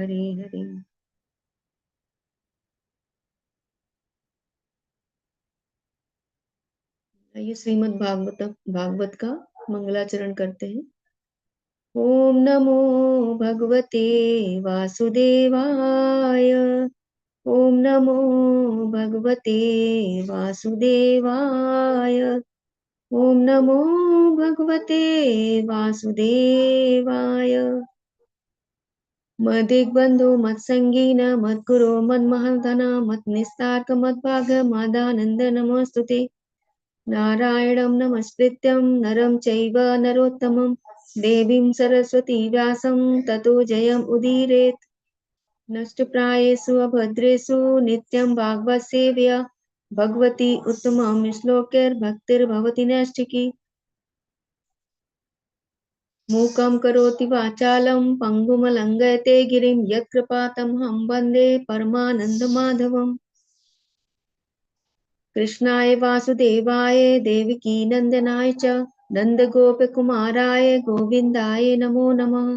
हरे हरे। आइए श्रीमद् भागवत का मंगलाचरण करते हैं। ओम नमो भगवते वासुदेवाय। ओम नमो भगवते वासुदेवाय। ओम नमो भगवते वासुदेवाय। मदिग्बन्धो मत्संगी न मद्गुरो मन्महन्तना मन्निस्तार्क मद्भाग मदानन्द नमोऽस्तुते। नारायणं नमस्कृत्यं नरं चैव नरोत्तमं देवीं सरस्वती व्यासं ततो जयम् उदीरयेत्। नष्टप्रायेषु अभद्रेषु नित्यं भागवत सेव्या भगवती उत्तमं श्लोकैर्भक्तिर्भवति नैष्ठिकी। मूकं करोति वाचालं पङ्गुमलङ्घयते गिरिं यत्कृपातमहं वन्दे परमानन्दमाधवम्। कृष्णाय वासुदेवाय देवकी नन्दनाय च नन्दगोपकुमाराय गोविन्दाय नमो नमः।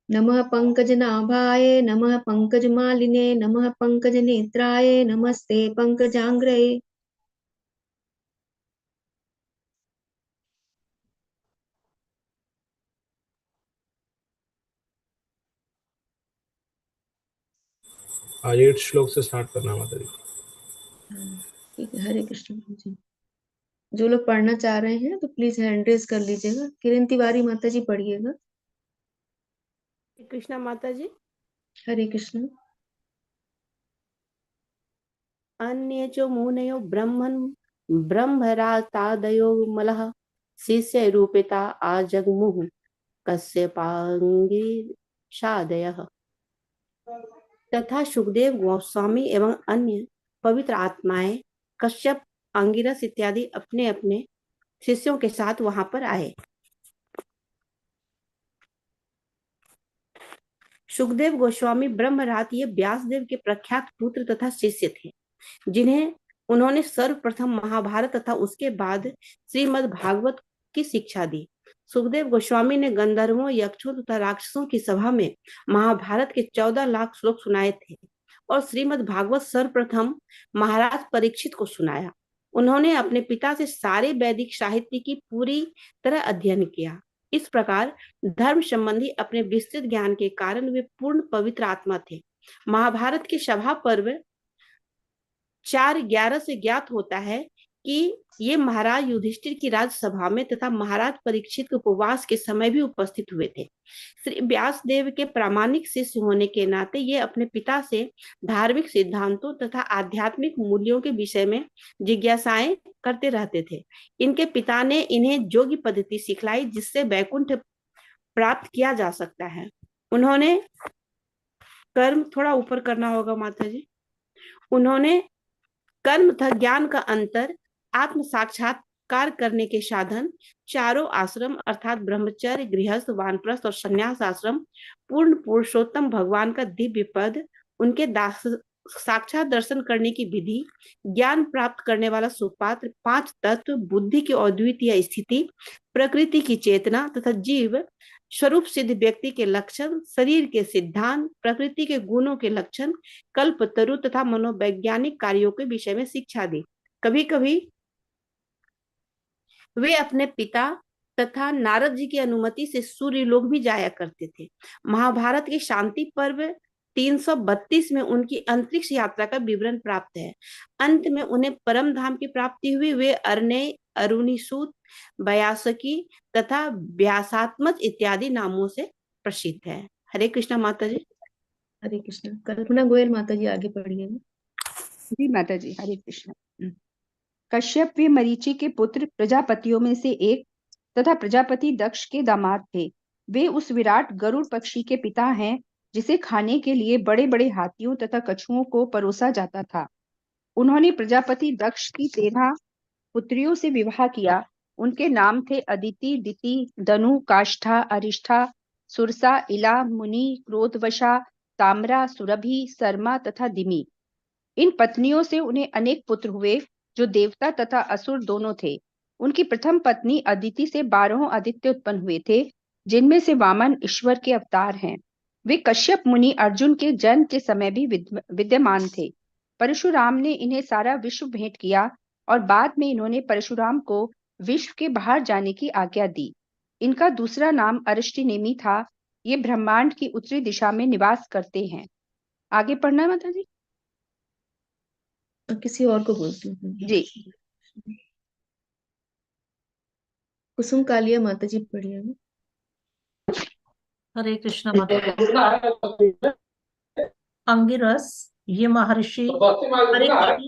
नमः पङ्कजनाभाय नमः पङ्कजमालिने नमः पङ्कजनेत्राय नमस्ते पङ्कजाङ्घ्रये। आज 8 श्लोक से स्टार्ट करना माता जी। ठीक है, हरे कृष्ण जी। जो लोग पढ़ना चाह रहे हैं तो प्लीज हैंड रेज कर लीजिएगा। किरण तिवारी माता जी पढ़िएगा। कृष्णा माता जी। हरे कृष्ण। अन्ये च मुनयो ब्रह्मन् ब्रह्मरातादयो मलः शिष्य रूपेता आजगमुः कश्यपाङ्गिरसादयः। तथा सुखदेव गोस्वामी एवं अन्य पवित्र आत्माएं कश्यप, अंगिरस इत्यादि अपने अपने शिष्यों के साथ वहां पर आए। सुखदेव गोस्वामी ब्रह्मरात ये व्यासदेव के प्रख्यात पुत्र तथा शिष्य थे, जिन्हें उन्होंने सर्वप्रथम महाभारत तथा उसके बाद श्रीमद् भागवत की शिक्षा दी। सुखदेव गोस्वामी ने गंधर्वों, यक्षों तथा राक्षसों की सभा में महाभारत के 14 लाख श्लोक सुनाए थे और श्रीमद् भागवत सर्वप्रथम महाराज परीक्षित को सुनाया। उन्होंने अपने पिता से सारे वैदिक साहित्य की पूरी तरह अध्ययन किया। इस प्रकार धर्म संबंधी अपने विस्तृत ज्ञान के कारण वे पूर्ण पवित्र आत्मा थे। महाभारत के सभा पर्व 4:11 से ज्ञात होता है कि ये महाराज युधिष्ठिर की राजसभा में तथा महाराज परीक्षित के उपवास के समय भी उपस्थित हुए थे। श्री व्यासदेव के प्रामाणिक शिष्य होने के नाते ये अपने पिता से धार्मिक सिद्धांतों तथा आध्यात्मिक मूल्यों के विषय में जिज्ञासाएं करते रहते थे। इनके पिता ने इन्हें योगी पद्धति सिखलाई जिससे वैकुंठ प्राप्त किया जा सकता है। उन्होंने कर्म थोड़ा ऊपर करना होगा माता जी। उन्होंने कर्म तथा ज्ञान का अंतर, आत्म साक्षात्कार करने के साधन, चारों आश्रम अर्थात ब्रह्मचर्य, गृहस्थ, वानप्रस्थ और संन्यास आश्रम, पूर्ण पुरुषोत्तम भगवान का दिव्य पद, उनके दास साक्षात दर्शन करने की विधि, ज्ञान प्राप्त करने वाला सुपात्र, 5 तत्व, बुद्धि की अद्वितीय स्थिति, प्रकृति की चेतना तथा जीव स्वरूप सिद्ध व्यक्ति के लक्षण, शरीर के सिद्धांत, प्रकृति के गुणों के लक्षण, कल्पतरु तथा मनोवैज्ञानिक कार्यों के विषय में शिक्षा दी। कभी कभी वे अपने पिता तथा नारद जी की अनुमति से सूर्य लोक भी जाया करते थे। महाभारत के शांति पर्व 332 में उनकी अंतरिक्ष यात्रा का विवरण प्राप्त है। अंत में उन्हें परम धाम की प्राप्ति हुई। वे अरण्य, अरुणिसूत, व्यासकी तथा व्यासात्मज इत्यादि नामों से प्रसिद्ध है। हरे कृष्णा माता जी। हरे कृष्ण। कल्पना गोयल माता जी आगे पढ़िएगा। जी माता जी, हरे कृष्ण। कश्यप वे मरीचि के पुत्र प्रजापतियों में से एक तथा प्रजापति दक्ष के दामाद थे। वे उस विराट गरुड़ पक्षी के पिता हैं जिसे खाने के लिए बड़े बड़े हाथियों तथा कछुओं को परोसा जाता था। उन्होंने प्रजापति दक्ष की 13 पुत्रियों से विवाह किया। उनके नाम थे अदिति, दिति, दनु, काष्ठा, अरिष्ठा, सुरसा, इला, मुनि, क्रोधवशा, ताम्रा, सुरभि, शर्मा तथा दिमि। इन पत्नियों से उन्हें अनेक पुत्र हुए जो देवता तथा असुर दोनों थे। उनकी प्रथम पत्नी अदिति से 12 आदित्य उत्पन्न हुए थे, जिनमें से वामन ईश्वर के अवतार हैं। वे कश्यप मुनि अर्जुन के जन्म के समय भी विद्यमान थे। परशुराम ने इन्हें सारा विश्व भेंट किया और बाद में इन्होंने परशुराम को विश्व के बाहर जाने की आज्ञा दी। इनका दूसरा नाम अरिष्टनेमि था। ये ब्रह्मांड की उत्तरी दिशा में निवास करते हैं। आगे पढ़ना है माता जी। किसी और को बोलती हूँ जी। कुसुम कालिया माता जी पढ़िए। हरे कृष्णा माता। अंगिरस ये महर्षि हरे कृष्ण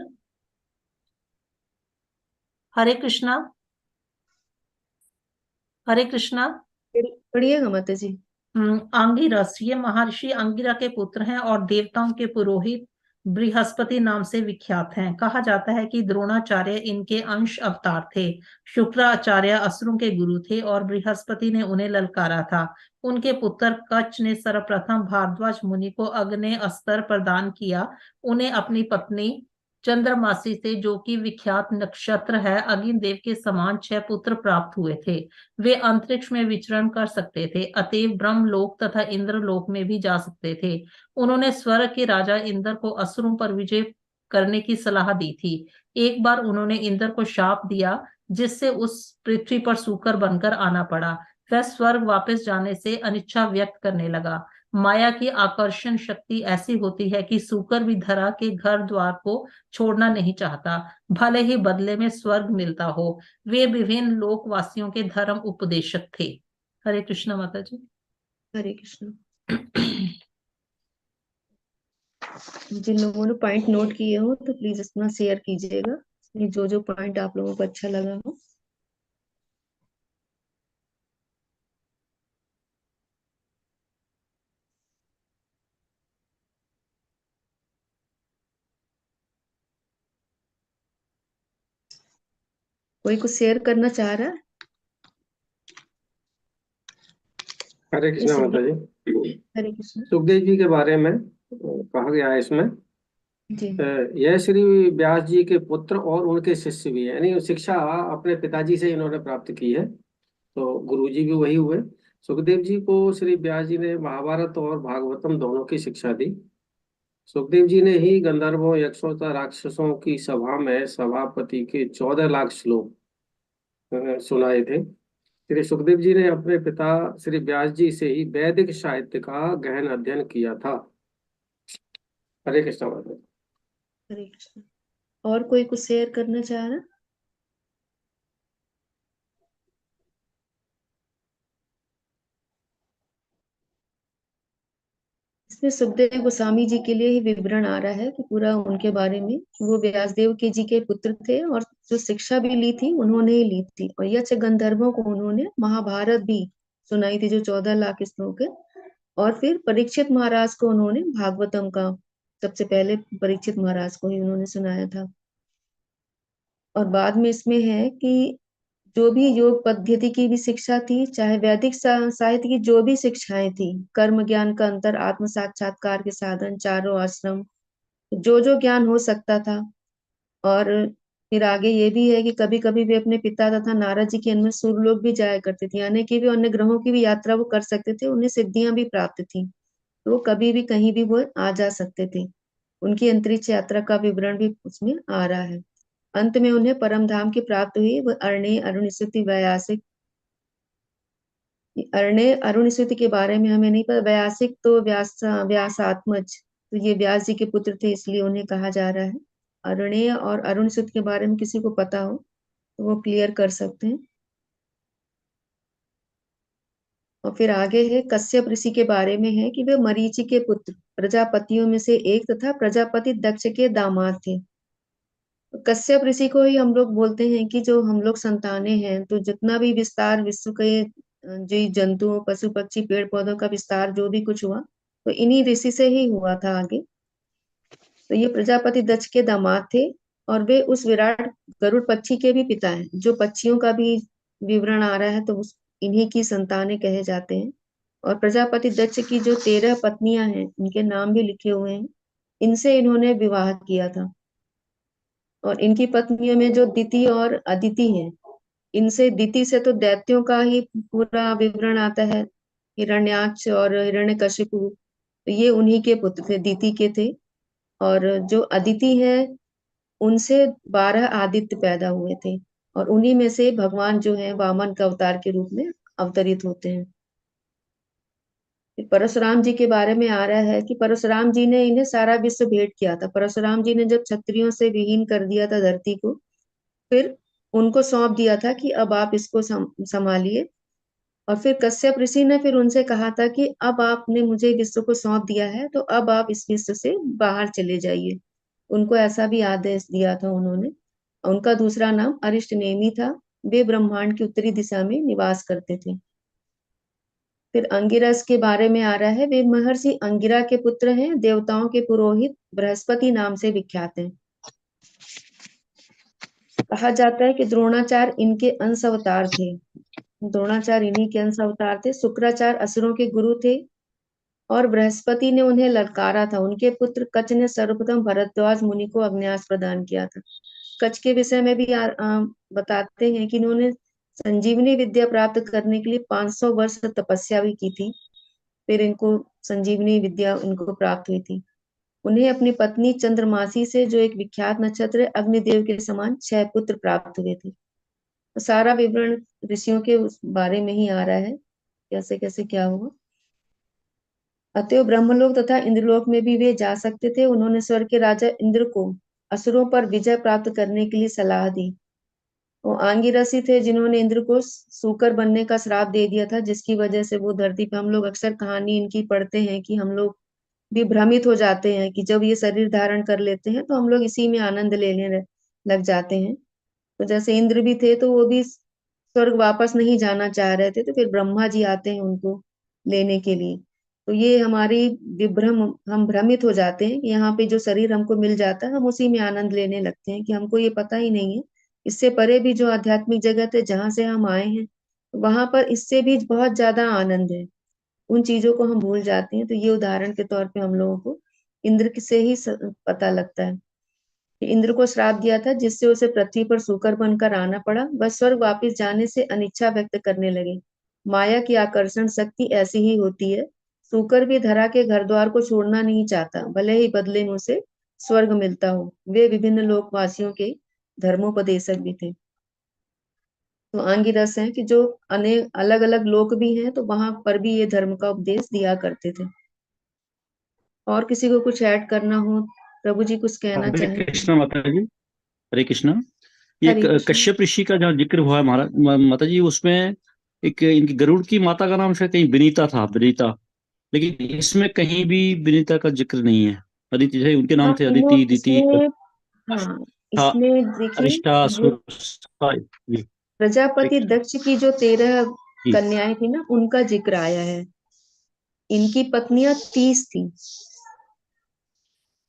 हरे कृष्णा हरे कृष्णा पढ़िएगा माता जी। अंगिरस ये महर्षि अंगिरा के पुत्र हैं और देवताओं के पुरोहित बृहस्पति नाम से विख्यात हैं। कहा जाता है कि द्रोणाचार्य इनके अंश अवतार थे। शुक्राचार्य असुरों के गुरु थे और बृहस्पति ने उन्हें ललकारा था। उनके पुत्र कच्छ ने सर्वप्रथम भारद्वाज मुनि को अग्नेय अस्त्र प्रदान किया। उन्हें अपनी पत्नी चंद्रमासी से, जो कि विख्यात नक्षत्र है, अग्नि देव के समान 6 पुत्र प्राप्त हुए थे। वे अंतरिक्ष में विचरण कर सकते थे, अतएव ब्रह्मलोक तथा इंद्रलोक में भी जा सकते थे। उन्होंने स्वर्ग के राजा इंद्र को असुरों पर विजय करने की सलाह दी थी। एक बार उन्होंने इंद्र को शाप दिया, जिससे उस पृथ्वी पर सूकर बनकर आना पड़ा। वह स्वर्ग वापस जाने से अनिच्छा व्यक्त करने लगा। माया की आकर्षण शक्ति ऐसी होती है कि सूकर भी धरा के घर द्वार को छोड़ना नहीं चाहता, भले ही बदले में स्वर्ग मिलता हो। वे विभिन्न लोकवासियों के धर्म उपदेशक थे। हरे कृष्ण माता जी। हरे कृष्ण। जिन लोगों ने पॉइंट नोट किए हो तो प्लीज अपना शेयर कीजिएगा, जो जो पॉइंट आप लोगों को अच्छा लगा हो। कोई कुछ शेयर करना चाह रहा है? हरे कृष्णा माता जी। हरे कृष्ण। सुखदेव जी के बारे में कहा गया है इसमें, जी। यह श्री व्यास जी के पुत्र और उनके शिष्य भी है, यानी शिक्षा अपने पिताजी से इन्होंने प्राप्त की है, तो गुरु जी भी वही हुए। सुखदेव जी को श्री व्यास जी ने महाभारत और भागवतम दोनों की शिक्षा दी। सुखदेव जी ने ही गंधर्वों, यक्षों तथा राक्षसों की सभा में सभापति के 14 लाख श्लोक सुनाए थे। श्री सुखदेव जी ने अपने पिता श्री व्यास जी से ही वैदिक साहित्य का गहन अध्ययन किया था। हरे कृष्ण माता। हरे कृष्ण। और कोई कुछ शेयर करना चाह रहा है? इसमें सुखदेव गोस्वामी जी के लिए ही विवरण आ रहा है कि पूरा उनके बारे में। वो व्यासदेव के जी के पुत्र थे और जो शिक्षा भी ली थी उन्होंने ही ली थी, और यक्ष गंधर्वों को उन्होंने महाभारत भी सुनाई थी जो 14 लाख श्लोक है। और फिर परीक्षित महाराज को उन्होंने भागवतम का, सबसे पहले परीक्षित महाराज को ही उन्होंने सुनाया था। और बाद में इसमें है कि जो भी योग पद्धति की भी शिक्षा थी, चाहे वैदिक साहित्य की जो भी शिक्षाएं थी, कर्म ज्ञान का अंतर, आत्म साक्षात्कार के साधन, चारों आश्रम, जो जो ज्ञान हो सकता था। और फिर आगे ये भी है कि कभी कभी वे अपने पिता तथा नारद जी के अन्य सूर्यलोक भी जाया करते थे, यानी कि भी अन्य ग्रहों की भी यात्रा वो कर सकते थे, उन्हें सिद्धियां भी प्राप्त थी, तो वो कभी भी कहीं भी वो आ जा सकते थे। उनकी अंतरिक्ष यात्रा का विवरण भी उसमें आ रहा है। अंत में उन्हें परम धाम की प्राप्त हुई। वह अरण्य अरुणिसुति वैयासिक, अरण्य अरुणिसुति के बारे में हमें नहीं पता। वैयासिक तो व्यासात्मज, तो ये व्यास जी के पुत्र थे, इसलिए उन्हें कहा जा रहा है। अरण्य और अरुणिसुति के बारे में किसी को पता हो तो वो क्लियर कर सकते हैं। और फिर आगे है कश्यप ऋषि के बारे में, है कि वे मरीचि के पुत्र, प्रजापतियों में से एक तथा प्रजापति दक्ष के दामाद थे। कश्यप ऋषि को ही हम लोग बोलते हैं कि जो हम लोग संतानें हैं, तो जितना भी विस्तार विश्व के जो जंतुओं, पशु पक्षी, पेड़ पौधों का विस्तार जो भी कुछ हुआ, तो इन्हीं ऋषि से ही हुआ था आगे। तो ये प्रजापति दक्ष के दामाद थे और वे उस विराट गरुड़ पक्षी के भी पिता हैं। जो पक्षियों का भी विवरण आ रहा है तो उस इन्हीं की संतानें कहे जाते हैं। और प्रजापति दक्ष की जो 13 पत्नियां हैं, उनके नाम भी लिखे हुए हैं, इनसे इन्होंने विवाह किया था। और इनकी पत्नियों में जो दिति और अदिति है, इनसे, दिति से तो दैत्यों का ही पूरा विवरण आता है, हिरण्याक्ष और हिरण्यकशिपु, तो ये उन्हीं के पुत्र थे, दीति के थे। और जो अदिति है उनसे 12 आदित्य पैदा हुए थे, और उन्हीं में से भगवान जो है वामन का अवतार के रूप में अवतरित होते हैं। परशुराम जी के बारे में आ रहा है कि परशुराम जी ने इन्हें सारा विश्व भेंट किया था। परशुराम जी ने जब क्षत्रियों से विहीन कर दिया था धरती को, फिर उनको सौंप दिया था कि अब आप इसको संभालिए। और फिर कश्यप ऋषि ने फिर उनसे कहा था कि अब आपने मुझे विश्व को सौंप दिया है, तो अब आप इस विश्व से बाहर चले जाइए। उनको ऐसा भी आदेश दिया था उन्होंने। उनका दूसरा नाम अरिष्टनेमी था। वे ब्रह्मांड की उत्तरी दिशा में निवास करते थे। फिर अंगिरस के बारे में आ रहा है, वे महर्षि अंगिरा के पुत्र हैं, देवताओं के पुरोहित बृहस्पति नाम से विख्यात हैं। कहा जाता है कि द्रोणाचार्य इनके अंश अवतार थे। द्रोणाचार्य इन्हीं के अंश अवतार थे। शुक्राचार्य असुरों के गुरु थे, और बृहस्पति ने उन्हें ललकारा था। उनके पुत्र कच ने सर्वप्रथम भरद्वाज मुनि को अग्न्यास प्रदान किया था। कच के विषय में भी बताते हैं कि इन्होंने संजीवनी विद्या प्राप्त करने के लिए 500 वर्ष तपस्या भी की थी, फिर इनको संजीवनी विद्या इनको प्राप्त हुई थी। उन्हें अपनी पत्नी चंद्रमासी से, जो एक विख्यात नक्षत्र है, अग्निदेव के समान 6 पुत्र प्राप्त हुए थे। तो सारा विवरण ऋषियों के उस बारे में ही आ रहा है, कैसे कैसे क्या हुआ। अतएव ब्रह्मलोक तथा इंद्रलोक में भी वे जा सकते थे। उन्होंने स्वर्ग के राजा इंद्र को असुरों पर विजय प्राप्त करने के लिए सलाह दी। वो आंगिरसी थे जिन्होंने इंद्र को सूकर बनने का श्राप दे दिया था, जिसकी वजह से वो धरती पे, हम लोग अक्सर कहानी इनकी पढ़ते हैं कि हम लोग भी भ्रमित हो जाते हैं कि जब ये शरीर धारण कर लेते हैं तो हम लोग इसी में आनंद लेने लग जाते हैं। तो जैसे इंद्र भी थे, तो वो भी स्वर्ग वापस नहीं जाना चाह रहे थे, तो फिर ब्रह्मा जी आते हैं उनको लेने के लिए। तो ये हमारी विभ्रम, हम भ्रमित हो जाते हैं कि यहाँ पे जो शरीर हमको मिल जाता है हम उसी में आनंद लेने लगते हैं, कि हमको ये पता ही नहीं है इससे परे भी जो आध्यात्मिक जगत है जहाँ से हम आए हैं, वहां पर इससे भी बहुत ज्यादा आनंद है। उन चीजों को हम भूल जाते हैं। तो ये उदाहरण के तौर पे हम लोगों को इंद्र से ही पता लगता है। इंद्र को श्राप दिया था, जिससे उसे पृथ्वी पर सूकर बनकर आना पड़ा। वह स्वर्ग वापस जाने से अनिच्छा व्यक्त करने लगे। माया की आकर्षण शक्ति ऐसी ही होती है। सूकर भी धरा के घर द्वार को छोड़ना नहीं चाहता, भले ही बदले में उसे स्वर्ग मिलता हो। वे विभिन्न लोकवासियों के धर्मोपदेशक भी थे। तो आंगिरस हैं कि जो अनेक अलग अलग लोक भी हैं, तो वहां पर भी ये धर्म का उपदेश दिया करते थे। और किसी को कुछ ऐड करना हो, प्रभु जी कुछ कहना हरे चाहें? कृष्णा माता जी, हरे कृष्णा। ये हरे कृष्ण। कश्यप ऋषि का जहाँ जिक्र हुआ है महाराज माता जी, उसमें एक इनकी गरुड़ की माता का नाम शायद कहीं विनीता था, विनीता, लेकिन इसमें कहीं भी विनीता का जिक्र नहीं है। अदिति है, उनके नाम हाँ, थे अदिति, दीति, हाँ, था, इसमें देखिए, अरिष्टा, जो जी, प्रजापति कृष्ण दक्ष की जो 13 जी, कन्याएं थी ना, उनका जिक्र आया है। इनकी पत्नियां 30 थी।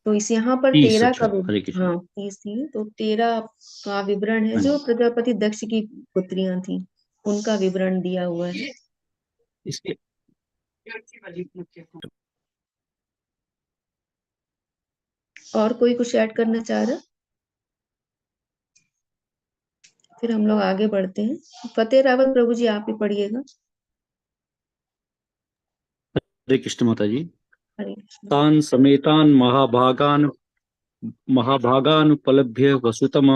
तो इस यहाँ पर 30, 13 का अच्छा, हरे कृष्ण। हाँ 30 थी, तो 13 का विवरण है। हाँ जो जी, प्रजापति दक्ष की पुत्रियां थी उनका विवरण दिया हुआ है। इसके और कोई कुछ ऐड करना चाह रहा? फिर हम लोग आगे बढ़ते हैं। फतेह रावत प्रभु जी, आप ही पढ़िएगा। हरे कृष्ण माता जी। हरे कृष्ण। तान समेतान महाभागानुपलभ्य वसुतम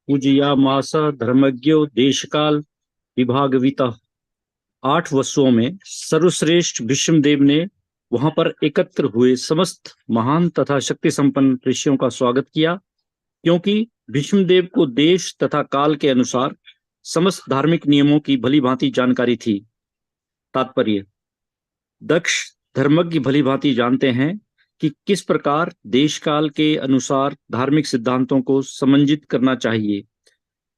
पूजयामास धर्मज्ञो देशकाल विभागविता। 8 वसुओं में सर्वश्रेष्ठ भीष्मदेव ने वहां पर एकत्र हुए समस्त महान तथा शक्ति संपन्न ऋषियों का स्वागत किया, क्योंकि भीष्मदेव को देश तथा काल के अनुसार समस्त धार्मिक नियमों की भली भांति जानकारी थी। तात्पर्य: दक्ष धर्मज्ञ भली भांति जानते हैं कि किस प्रकार देश काल के अनुसार धार्मिक सिद्धांतों को समंजित करना चाहिए।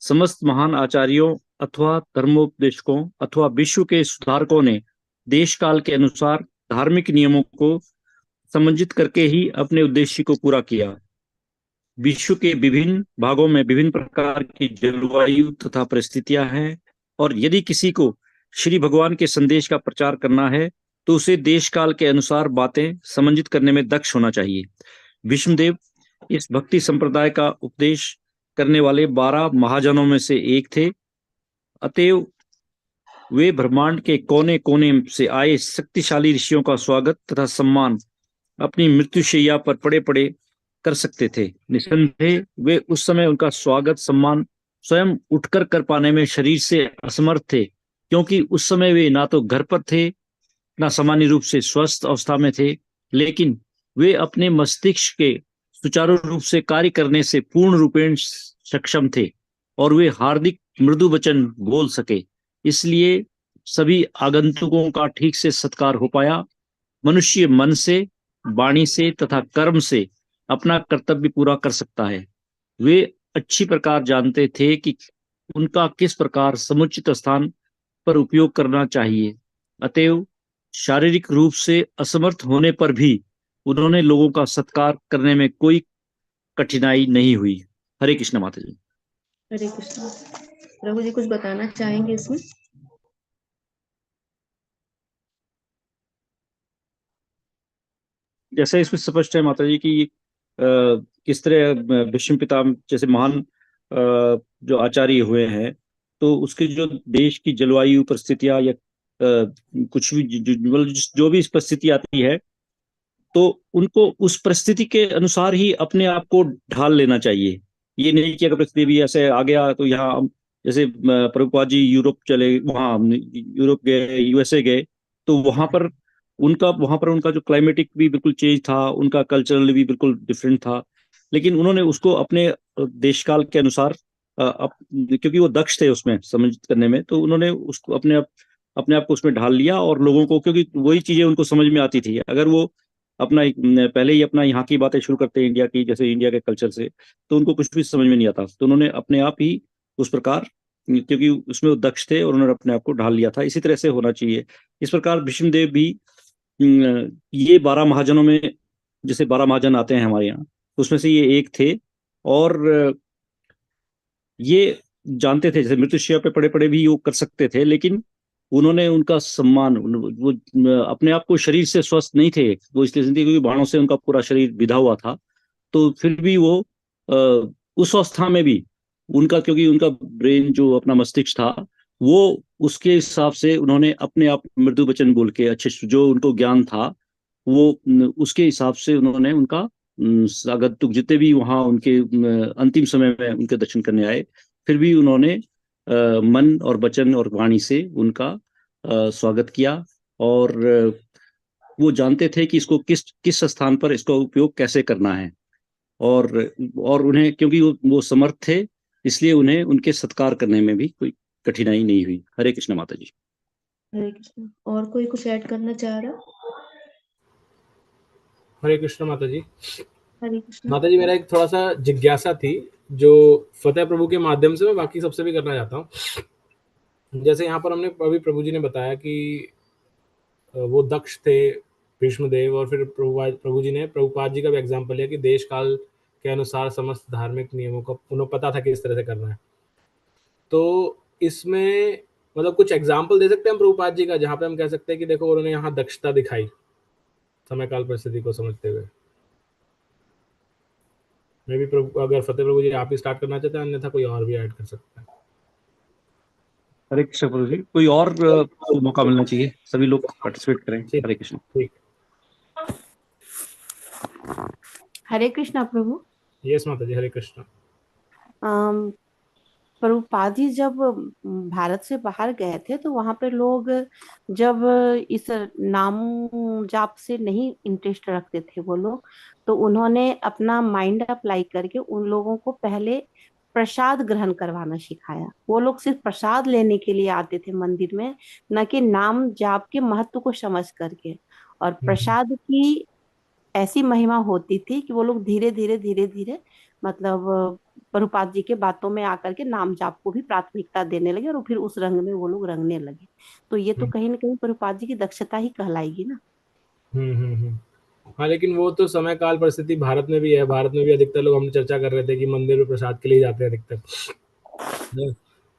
समस्त महान आचार्यों अथवा धर्मोपदेशकों अथवा विश्व के सुधारकों ने देश काल के अनुसार धार्मिक नियमों को समंजित करके ही अपने उद्देश्य को पूरा किया। विश्व के विभिन्न भागों में विभिन्न प्रकार की जलवायु तथा परिस्थितियां हैं, और यदि किसी को श्री भगवान के संदेश का प्रचार करना है तो उसे देश काल के अनुसार बातें समंजित करने में दक्ष होना चाहिए। भीष्मदेव इस भक्ति संप्रदाय का उपदेश करने वाले 12 महाजनों में से एक थे। अतएव वे ब्रह्मांड के कोने कोने से आए शक्तिशाली ऋषियों का स्वागत तथा सम्मान अपनी मृत्युशैया पर पड़े पड़े कर सकते थे। निस्संदेह वे उस समय उनका स्वागत सम्मान स्वयं उठकर कर पाने में शरीर से असमर्थ थे, क्योंकि उस समय वे ना तो घर पर थे, ना सामान्य रूप से स्वस्थ अवस्था में थे, लेकिन वे अपने मस्तिष्क के सुचारू रूप से कार्य करने से पूर्ण रूपेण सक्षम थे और वे हार्दिक मृदु वचन बोल सके। इसलिए सभी आगंतुकों का ठीक से सत्कार हो पाया। मनुष्य मन से, वाणी से तथा कर्म से अपना कर्तव्य पूरा कर सकता है। वे अच्छी प्रकार जानते थे कि उनका किस प्रकार समुचित स्थान पर उपयोग करना चाहिए। अतएव शारीरिक रूप से असमर्थ होने पर भी उन्होंने लोगों का सत्कार करने में कोई कठिनाई नहीं हुई। हरे कृष्ण माता जी। हरे कृष्ण। प्रभु जी कुछ बताना चाहेंगे इसमें? जैसे इसमें स्पष्ट है माता जी कि किस तरह भीष्म पितामह जैसे महान जो आचार्य हुए हैं, तो उसके जो देश की जलवायु परिस्थितियां या कुछ भी जो भी परिस्थिति आती है, तो उनको उस परिस्थिति के अनुसार ही अपने आप को ढाल लेना चाहिए। ये नहीं कि अगर परिस्थिति भी ऐसे आ गया तो यहाँ जैसे प्रभुपाद जी यूरोप चले, वहाँ यूरोप गए, यूएसए गए, तो वहाँ पर उनका जो क्लाइमेटिक भी बिल्कुल चेंज था, उनका कल्चरल भी बिल्कुल डिफरेंट था, लेकिन उन्होंने उसको अपने देश काल के अनुसार क्योंकि वो दक्ष थे उसमें समझ करने में, तो उन्होंने उसको अपने आप को उसमें ढाल लिया और लोगों को, क्योंकि वही चीजें उनको समझ में आती थी। अगर वो पहले ही अपना यहाँ की बातें शुरू करते हैं इंडिया की, जैसे इंडिया के कल्चर से, तो उनको कुछ भी समझ में नहीं आता। तो उन्होंने अपने आप ही उस प्रकार, क्योंकि उसमें वो दक्ष थे और उन्होंने अपने आप को ढाल लिया था। इसी तरह से होना चाहिए। इस प्रकार भीष्मदेव भी ये 12 महाजनों में, जैसे 12 महाजन आते हैं हमारे यहाँ, उसमें से ये एक थे। और ये जानते थे जैसे मृत्युशैया पे पड़े पड़े भी वो कर सकते थे, लेकिन उन्होंने उनका सम्मान, वो अपने आप को शरीर से स्वस्थ नहीं थे वो, इसलिए क्योंकि बाणों से उनका पूरा शरीर विधा हुआ था, तो फिर भी वो उस अवस्था में भी उनका, क्योंकि उनका ब्रेन जो अपना मस्तिष्क था, वो उसके हिसाब से उन्होंने अपने आप मृदु वचन बोल के अच्छे जो उनको ज्ञान था, वो उसके हिसाब से उन्होंने उनका आगंतुक जितने भी वहाँ उनके अंतिम समय में उनके दर्शन करने आए, फिर भी उन्होंने मन और वचन और वाणी से उनका स्वागत किया। और वो जानते थे कि इसको किस किस स्थान पर इसका उपयोग कैसे करना है, और उन्हें, क्योंकि वो समर्थ थे, इसलिए उन्हें उनके सत्कार करने में भी कोई कठिनाई नहीं हुई। हरे कृष्ण माता जी। हरे कृष्ण। और कोई कुछ ऐड करना चाह रहा? हरे कृष्ण माता जी। हरे कृष्ण। माता जी, मेरा एक थोड़ा सा जिज्ञासा थी जो फतेह प्रभु के माध्यम से मैं बाकी सबसे भी करना चाहता हूँ। जैसे यहाँ पर हमने अभी प्रभु जी ने बताया कि वो दक्ष थे भीष्मदेव, और फिर प्रभु जी ने प्रभुपाद जी का भी एग्जाम्पल लिया कि देश काल के अनुसार समस्त धार्मिक नियमों का उन्हें पता था कि इस तरह से करना है। तो इसमें मतलब कुछ एग्जाम्पल दे सकते हैं हम प्रभुपाद जी का, जहाँ पे हम कह सकते हैं कि देखो उन्होंने यहाँ दक्षता दिखाई समय काल परिस्थिति को समझते हुए। मैं भी प्रभु, अगर फतेह प्रभु जी आप ही स्टार्ट करना चाहते हैं, अन्यथा कोई और भी ऐड कर सकता है। हरे कृष्ण प्रभु जी। कोई और मौका मिलना चाहिए, सभी लोग पार्टिसिपेट करें। हरे कृष्ण। ठीक। हरे कृष्णा प्रभु। यस माता जी, हरे कृष्ण। प्रभुपाद जी जब भारत से बाहर गए थे तो वहां पे लोग जब इस नाम जाप से नहीं इंटरेस्ट रखते थे वो लोग, तो उन्होंने अपना माइंड अप्लाई करके उन लोगों को पहले प्रसाद ग्रहण करवाना सिखाया। वो लोग सिर्फ प्रसाद लेने के लिए आते थे मंदिर में, न कि नाम जाप के महत्व को समझ करके। और प्रसाद की ऐसी महिमा होती थी कि वो लोग धीरे धीरे धीरे धीरे मतलब प्रभुपाद जी के बातों में आकर के नाम जाप को भी प्राथमिकता देने लगे और फिर उस रंग में वो लोग रंगने लगे। तो ये तो कहीं ना कहीं प्रभुपाद जी की दक्षता ही कहलाएगी ना। हाँ, लेकिन वो तो समय काल परिस्थिति भारत में भी है। भारत में भी अधिकतर लोग, हम चर्चा कर रहे थे कि मंदिर में प्रसाद के लिए जाते हैं अधिकतर।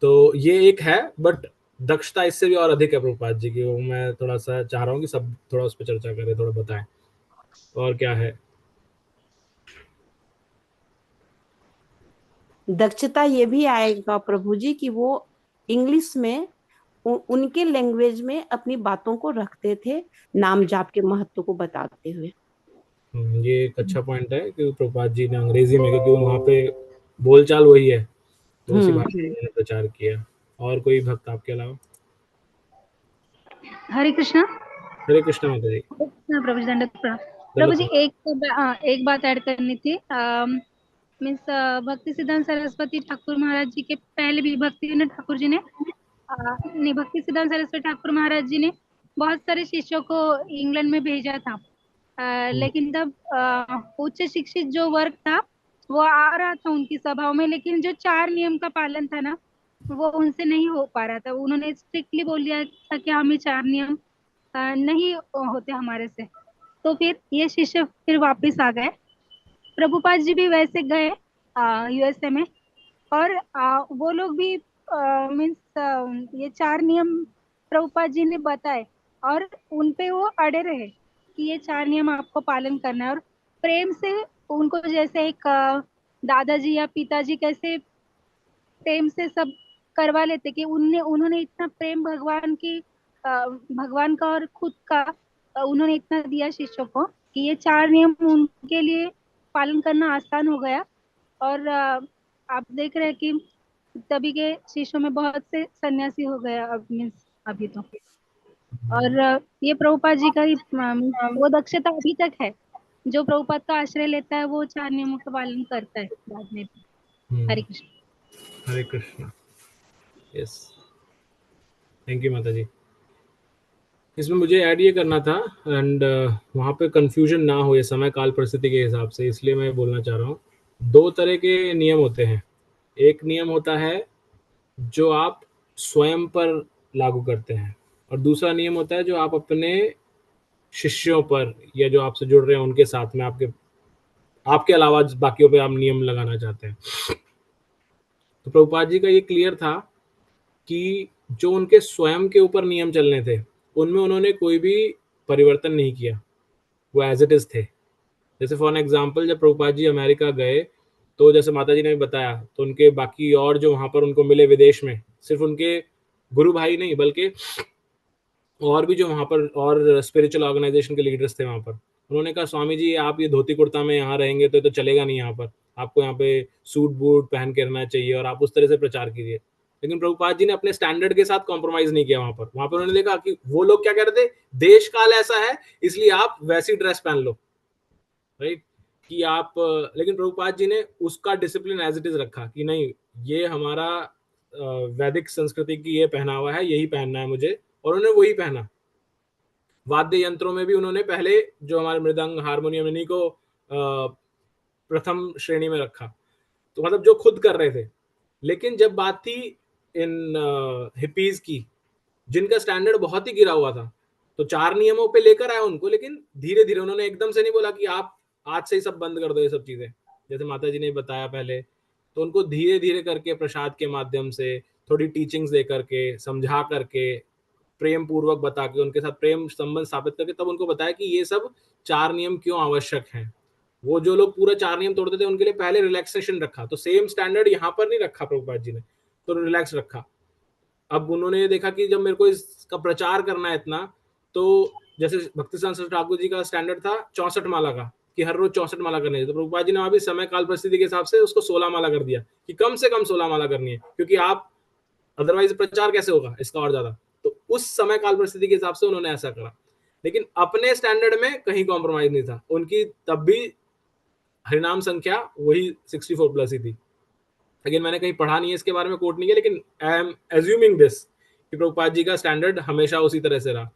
तो ये एक है, बट दक्षता इससे भी और अधिक है प्रभुपाद जी की। वो मैं थोड़ा सा चाह रहा हूँ कि सब थोड़ा उस पर चर्चा करें, थोड़ा बताएं और क्या है। दक्षता ये भी आएगा प्रभु जी कि वो इंग्लिश में उनके लैंग्वेज में अपनी बातों को रखते थे, नाम जाप के महत्व को बताते हुए। ये एक अच्छा पॉइंट है कि प्रभुपाद जी ने अंग्रेजी में, क्योंकि वहाँ पे बोलचाल वही है, तो उसी भाषा में उन्होंने प्रचार किया। और कोई भक्त आपके अलावा? हरे कृष्णा। हरे कृष्ण माता जी। प्रभु जी दंडवत प्रणाम। चलो प्रभु जी एक बात ऐड करनी थी। मीन्स भक्ति सिद्धांत सरस्वती ठाकुर महाराज जी के पहले भी भक्ति विनोद ठाकुर जी ने नहीं, भक्ति सिद्धांत सरस्वती ठाकुर महाराज जी ने बहुत सारे शिष्यों को इंग्लैंड में भेजा था। लेकिन तब उच्च शिक्षित जो वर्ग था वो आ रहा था उनकी सभाओं में, लेकिन जो 4 नियम का पालन था ना, वो उनसे नहीं हो पा रहा था। उन्होंने स्ट्रिक्टली बोल दिया था कि हमें 4 नियम नहीं होते हमारे से। तो फिर ये शिष्य फिर वापस आ गए। प्रभुपाद जी भी वैसे गए यूएसए में, और वो लोग भी मीन्स ये 4 नियम प्रभुपाद जी ने बताए और उन पे वो अड़े रहे कि ये 4 नियम आपको पालन करना है। और प्रेम से उनको, जैसे एक दादाजी या पिताजी कैसे प्रेम से सब करवा लेते, कि उन्होंने इतना प्रेम भगवान का और खुद का उन्होंने इतना दिया शिष्यों को कि ये 4 नियम उनके लिए पालन करना आसान हो गया। और आप देख रहे हैं कि तभी के शिष्यों में बहुत से सन्यासी हो गया अब, मीन्स अभी तो। और ये प्रभुपाद जी का ही वो दक्षता अभी तक है। जो प्रभुपाद का आश्रय लेता है वो 4 नियमों का पालन करता है बाद में भी। हरे कृष्ण। हरे कृष्ण। यस, थैंक यू माता जी। इसमें मुझे ऐड ये करना था, एंड वहाँ पे कंफ्यूजन ना हो ये समय काल परिस्थिति के हिसाब से, इसलिए मैं बोलना चाह रहा हूँ। 2 तरह के नियम होते हैं। एक नियम होता है जो आप स्वयं पर लागू करते हैं, और दूसरा नियम होता है जो आप अपने शिष्यों पर या जो आपसे जुड़ रहे हैं उनके साथ में, आपके अलावा बाकियों पे आप नियम लगाना चाहते हैं। तो प्रभुपाद जी का ये क्लियर था कि जो उनके स्वयं के ऊपर नियम चलने थे उनमें उन्होंने कोई भी परिवर्तन नहीं किया, वो एज इट इज थे। जैसे फॉर एन एग्जाम्पल, जब प्रभुपाद जी अमेरिका गए तो जैसे माता जी ने भी बताया, तो उनके बाकी और जो वहां पर उनको मिले विदेश में, सिर्फ उनके गुरु भाई नहीं बल्कि और भी जो वहां पर और स्पिरिचुअल ऑर्गेनाइजेशन के लीडर्स थे वहां पर, उन्होंने कहा स्वामी जी आप ये धोती कुर्ता में यहाँ रहेंगे तो चलेगा नहीं, यहाँ पर आपको यहाँ पे सूट बूट पहन के रहना चाहिए और आप उस तरह से प्रचार कीजिए। लेकिन प्रभुपाद जी ने अपने स्टैंडर्ड के साथ कॉम्प्रोमाइज नहीं किया। वहां पर उन्होंने देखा कि वो लोग क्या कह रहे थे, देश काल ऐसा है इसलिए आप वैसी ड्रेस पहन लो, राइट, कि आप, लेकिन प्रभुपाद जी ने उसका डिसिप्लिन एज इट इज रखा कि नहीं, ये हमारा वैदिक संस्कृति की ये पहनावा है, यही पहनना है मुझे, और उन्होंने वही पहना। वाद्य यंत्रों में भी उन्होंने पहले जो हमारे मृदंग हारमोनियम इन्हीं को प्रथम श्रेणी में रखा, तो मतलब जो खुद कर रहे थे। लेकिन जब बात थी इन हिपीज की, जिनका स्टैंडर्ड बहुत ही गिरा हुआ था, तो 4 नियमों पे लेकर आए उनको, लेकिन धीरे धीरे उन्होंने एकदम से नहीं बोला कि आप आज से ही सब बंद कर दो ये सब चीजें, जैसे माता जी ने बताया पहले। तो उनको धीरे धीरे करके प्रसाद के माध्यम से, थोड़ी टीचिंग्स दे करके, समझा करके, प्रेम पूर्वक बता के, उनके साथ प्रेम संबंध स्थापित करके, तब उनको बताया कि ये सब 4 नियम क्यों आवश्यक हैं। वो जो लोग पूरा 4 नियम तोड़ते थे उनके लिए पहले रिलैक्सेशन रखा, तो सेम स्टैंडर्ड यहाँ पर नहीं रखा प्रभुपाद जी ने, तो रिलैक्स रखा। अब उन्होंने ये देखा कि जब मेरे को इसका प्रचार करना है इतना, तो जैसे भक्ति सांसद ठाकुर जी का स्टैंडर्ड था 64 माला का, कि हर रोज 64 माला करनी है, तो प्रभुपाद जी ने वहां भी समय काल परिस्थिति के हिसाब से उसको 16 माला कर दिया, कि कम से कम 16 माला करनी है, क्योंकि आप अदरवाइज प्रचार कैसे होगा इसका और ज्यादा। तो उस समय काल परिस्थिति के हिसाब से उन्होंने ऐसा करा, लेकिन अपने स्टैंडर्ड में कहीं कॉम्प्रोमाइज नहीं था। उनकी तब भी हरिनाम संख्या वही 64 प्लस ही थी। लेकिन मैंने कहीं पढ़ा नहीं है इसके बारे में, कोट नहीं किया, लेकिन आई एम एज्यूमिंग दिस कि प्रभुपाद जी का स्टैंडर्ड हमेशा उसी तरह से रहा।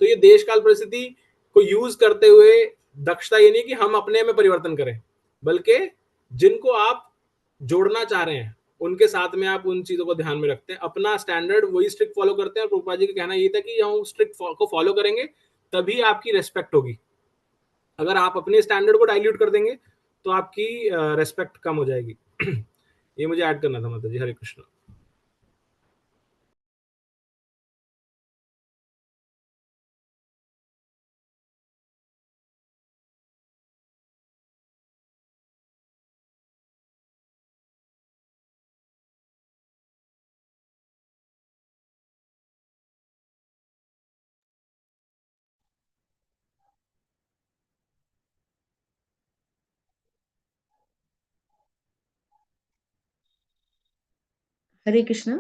तो ये देश काल परिस्थिति को यूज करते हुए दक्षता ये नहीं कि हम अपने में परिवर्तन करें, बल्कि जिनको आप जोड़ना चाह रहे हैं उनके साथ में आप उन चीजों को ध्यान में रखते हैं, अपना स्टैंडर्ड वही स्ट्रिक्ट फॉलो करते हैं। और प्रभुपाद जी का कहना ये था कि हम स्ट्रिक्ट को फॉलो करेंगे तभी आपकी रेस्पेक्ट होगी। अगर आप अपने स्टैंडर्ड को डाइल्यूट कर देंगे तो आपकी रेस्पेक्ट कम हो जाएगी। ये मुझे ऐड करना था माता जी। हरे कृष्ण। हरे कृष्णा।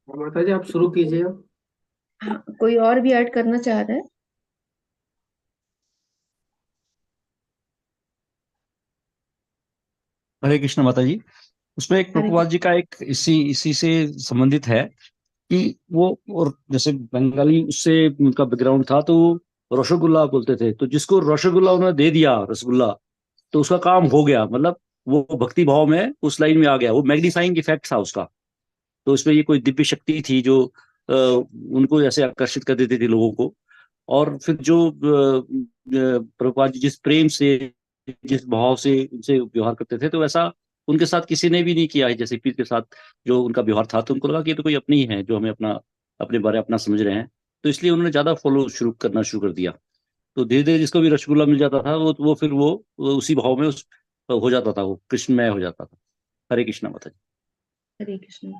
माता जी आप शुरू कीजिए। हाँ, कोई और भी ऐड करना चाह रहा है? हरे कृष्ण माता जी। उसमें एक हरे प्रभुपाद जी का एक इसी इसी से संबंधित है कि वो, और जैसे बंगाली उससे उनका बैकग्राउंड था, तो वो रसगुल्ला बोलते थे, तो जिसको रसगुल्ला उन्होंने दे दिया, रसगुल्ला, तो उसका काम हो गया, मतलब वो भक्ति भाव में उस लाइन में आ गया, वो मैग्नीफाइंग इफेक्ट था उसका। तो उसमें ये कोई दिव्य शक्ति थी जो उनको ऐसे आकर्षित कर देती थी लोगों को। और फिर जो प्रभुपाद जी जिस प्रेम से, जिस भाव से उनसे व्यवहार करते थे, तो वैसा उनके साथ किसी ने भी नहीं किया है, जैसे पीर के साथ जो उनका व्यवहार था, तो उनको लगा कि ये तो कोई अपनी ही है जो हमें अपना, अपने बारे अपना समझ रहे हैं। तो इसलिए उन्होंने ज्यादा फॉलो शुरू कर दिया। तो धीरे धीरे जिसको भी रसगुल्ला मिल जाता था, वो फिर वो उसी भाव में उस हो जाता था, वो कृष्णमय हो जाता था। हरे कृष्णा माता जी। हरे कृष्ण।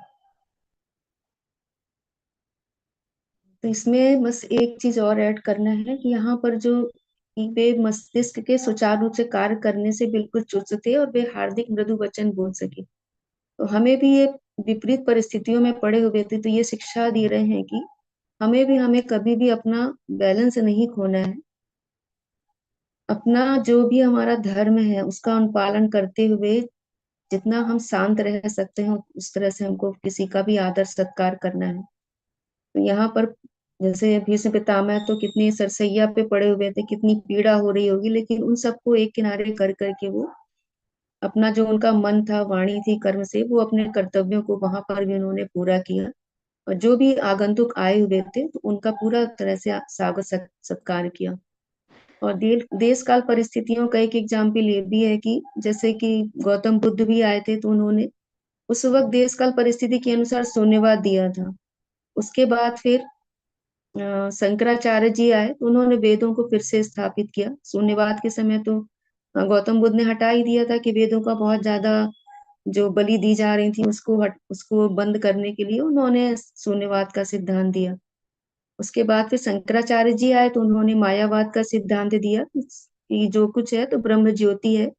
तो इसमें बस एक चीज और ऐड करना है कि यहाँ पर जो वे मस्तिष्क के सुचारू रूप से कार्य करने से बिल्कुल चुस्त थे और वे हार्दिक मृदु वचन बोल सके। तो हमें भी ये विपरीत परिस्थितियों में पड़े हुए थे, तो ये शिक्षा दे रहे हैं कि हमें कभी भी अपना बैलेंस नहीं खोना है। अपना जो भी हमारा धर्म है उसका अनुपालन करते हुए जितना हम शांत रह सकते हैं उस तरह से हमको किसी का भी आदर सत्कार करना है। तो यहाँ पर जैसे भीष्म पितामह तो कितनी सरसैया पे पड़े हुए थे, कितनी पीड़ा हो रही होगी, लेकिन उन सबको एक किनारे कर करके वो अपना जो उनका मन था, वाणी थी, कर्म से वो अपने कर्तव्यों को वहां पर भी उन्होंने पूरा किया। और जो भी आगंतुक आए हुए थे तो उनका पूरा तरह से स्वागत सत्कार किया। और देश काल परिस्थितियों का एक एग्जाम्पल ये भी है कि जैसे कि गौतम बुद्ध भी आए थे तो उन्होंने उस वक्त देश काल परिस्थिति के अनुसार शून्यवाद दिया था। उसके बाद फिर शंकराचार्य जी आए तो उन्होंने वेदों को फिर से स्थापित किया। शून्यवाद के समय तो गौतम बुद्ध ने हटा ही दिया था कि वेदों का बहुत ज्यादा जो बलि दी जा रही थी उसको बंद करने के लिए उन्होंने शून्यवाद का सिद्धांत दिया। उसके बाद फिर शंकराचार्य जी आए तो उन्होंने मायावाद का सिद्धांत दिया कि जो कुछ है तो ब्रह्म ज्योति है,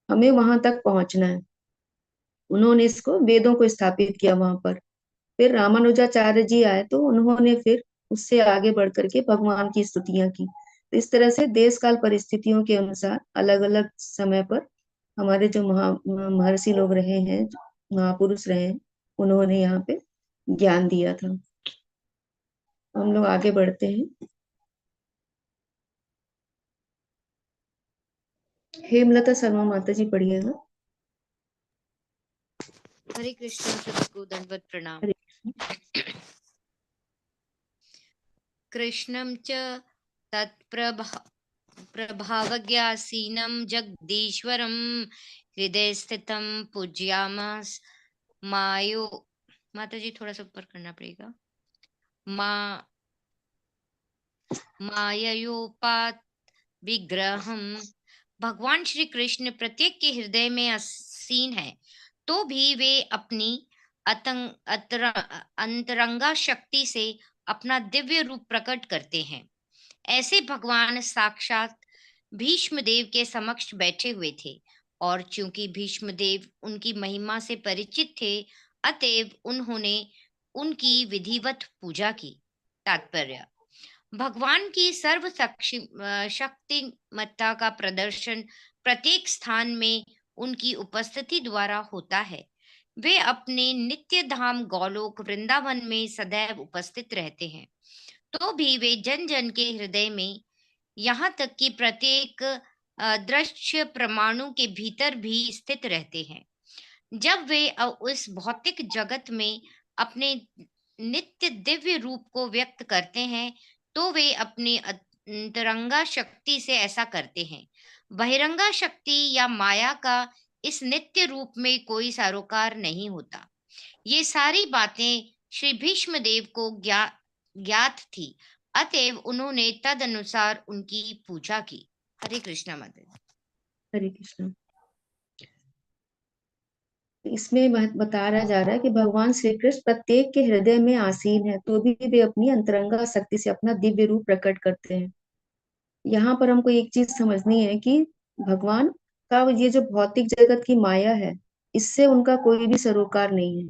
हमें वहां तक पहुंचना है। उन्होंने इसको वेदों को स्थापित किया वहां पर। फिर रामानुजाचार्य जी आए तो उन्होंने फिर उससे आगे बढ़ करके भगवान की स्तुतियां की। तो इस तरह से देश काल परिस्थितियों के अनुसार अलग अलग समय पर हमारे जो महर्षि लोग रहे हैं, महापुरुष रहे हैं, उन्होंने यहाँ पे ज्ञान दिया था। हम लोग आगे बढ़ते हैं। हेमलता शर्मा माता जी पढ़िएगा। हरे कृष्ण। सबको दंडवत प्रणाम। हरे कृष्णं च तत्प्रभावज्ञासीनं जगदीश्वरं हृदय स्थितं पूज्यामः मायो। माता जी थोड़ा सा ऊपर करना पड़ेगा। माययोपात विग्रहम। भगवान श्री कृष्ण प्रत्येक के हृदय में आसीन है, तो भी वे अपनी अंतरंगा शक्ति से अपना दिव्य रूप प्रकट करते हैं। ऐसे भगवान साक्षात भीष्मदेव के समक्ष बैठे हुए थे, और चूंकि भीष्मदेव उनकी महिमा से परिचित थे, अतएव उन्होंने उनकी विधिवत पूजा की। तात्पर्य: भगवान की सर्व शक्तिमत्ता का प्रदर्शन प्रत्येक स्थान में उनकी उपस्थिति द्वारा होता है। वे अपने नित्य धाम गौलोक वृंदावन में सदैव उपस्थित रहते हैं, तो भी वे जन जन के हृदय में, यहाँ तक कि प्रत्येक दृश्य परमाणु के भीतर भी स्थित रहते हैं। जब वे उस भौतिक जगत में अपने नित्य दिव्य रूप को व्यक्त करते हैं, तो वे अपनी अंतरंगा शक्ति से ऐसा करते हैं। बहिरंगा शक्ति या माया का इस नित्य रूप में कोई सरोकार नहीं होता। ये सारी बातें श्री भीष्मदेव को ज्ञात थी, अतएव उन्होंने तद अनुसार उनकी पूजा की। हरे कृष्णा माता। हरे कृष्ण। इसमें बताया जा रहा है कि भगवान श्री कृष्ण प्रत्येक के हृदय में आसीन है, तो भी वे अपनी अंतरंगा शक्ति से अपना दिव्य रूप प्रकट करते हैं। यहाँ पर हमको एक चीज समझनी है कि भगवान का ये जो भौतिक जगत की माया है, इससे उनका कोई भी सरोकार नहीं है।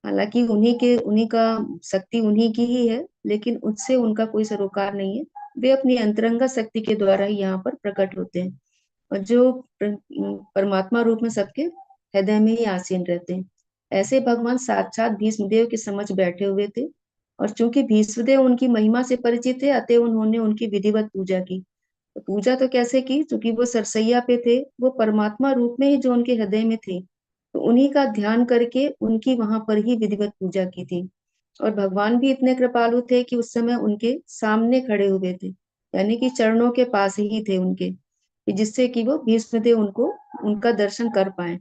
हालांकि उन्हीं का शक्ति उन्हीं की ही है, लेकिन उससे उनका कोई सरोकार नहीं है। वे अपनी अंतरंगा शक्ति के द्वारा ही यहाँ पर प्रकट होते हैं, और जो परमात्मा रूप में सबके हृदय में ही आसीन रहते हैं। ऐसे भगवान साक्षात भीष्मदेव के समक्ष बैठे हुए थे, और चूंकि भीष्मदेव उनकी महिमा से परिचित थे, अतः उन्होंने उनकी विधिवत पूजा की। तो पूजा तो कैसे की, चूंकि वो सरसैया पे थे, वो परमात्मा रूप में ही जो उनके हृदय में थे, तो उन्हीं का ध्यान करके उनकी वहां पर ही विधिवत पूजा की थी। और भगवान भी इतने कृपालु थे कि उस समय उनके सामने खड़े हुए थे, यानी कि चरणों के पास ही थे उनके, कि जिससे कि वो भीष्मदेव उनको उनका दर्शन कर पाए।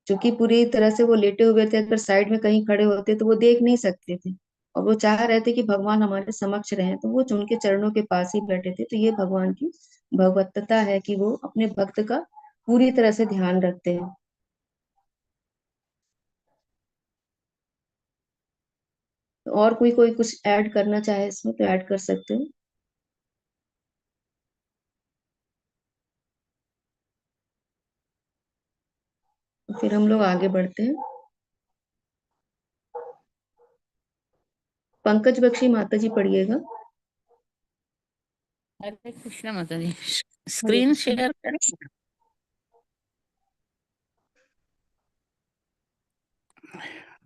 क्योंकि पूरी तरह से वो लेटे हुए थे, अगर साइड में कहीं खड़े होते तो वो देख नहीं सकते थे, और वो चाह रहे थे कि भगवान हमारे समक्ष रहे, तो वो उनके चरणों के पास ही बैठे थे। तो ये भगवान की भगवत्ता है कि वो अपने भक्त का पूरी तरह से ध्यान रखते हैं। तो और कोई कोई कुछ ऐड करना चाहे इसमें तो ऐड कर सकते हो। तो फिर हम लोग आगे बढ़ते हैं। पंकज बख्शी माता जी पढ़िएगा। हरे कृष्ण माता जी। हरे स्क्रीन कृष्ण। शेयर करें।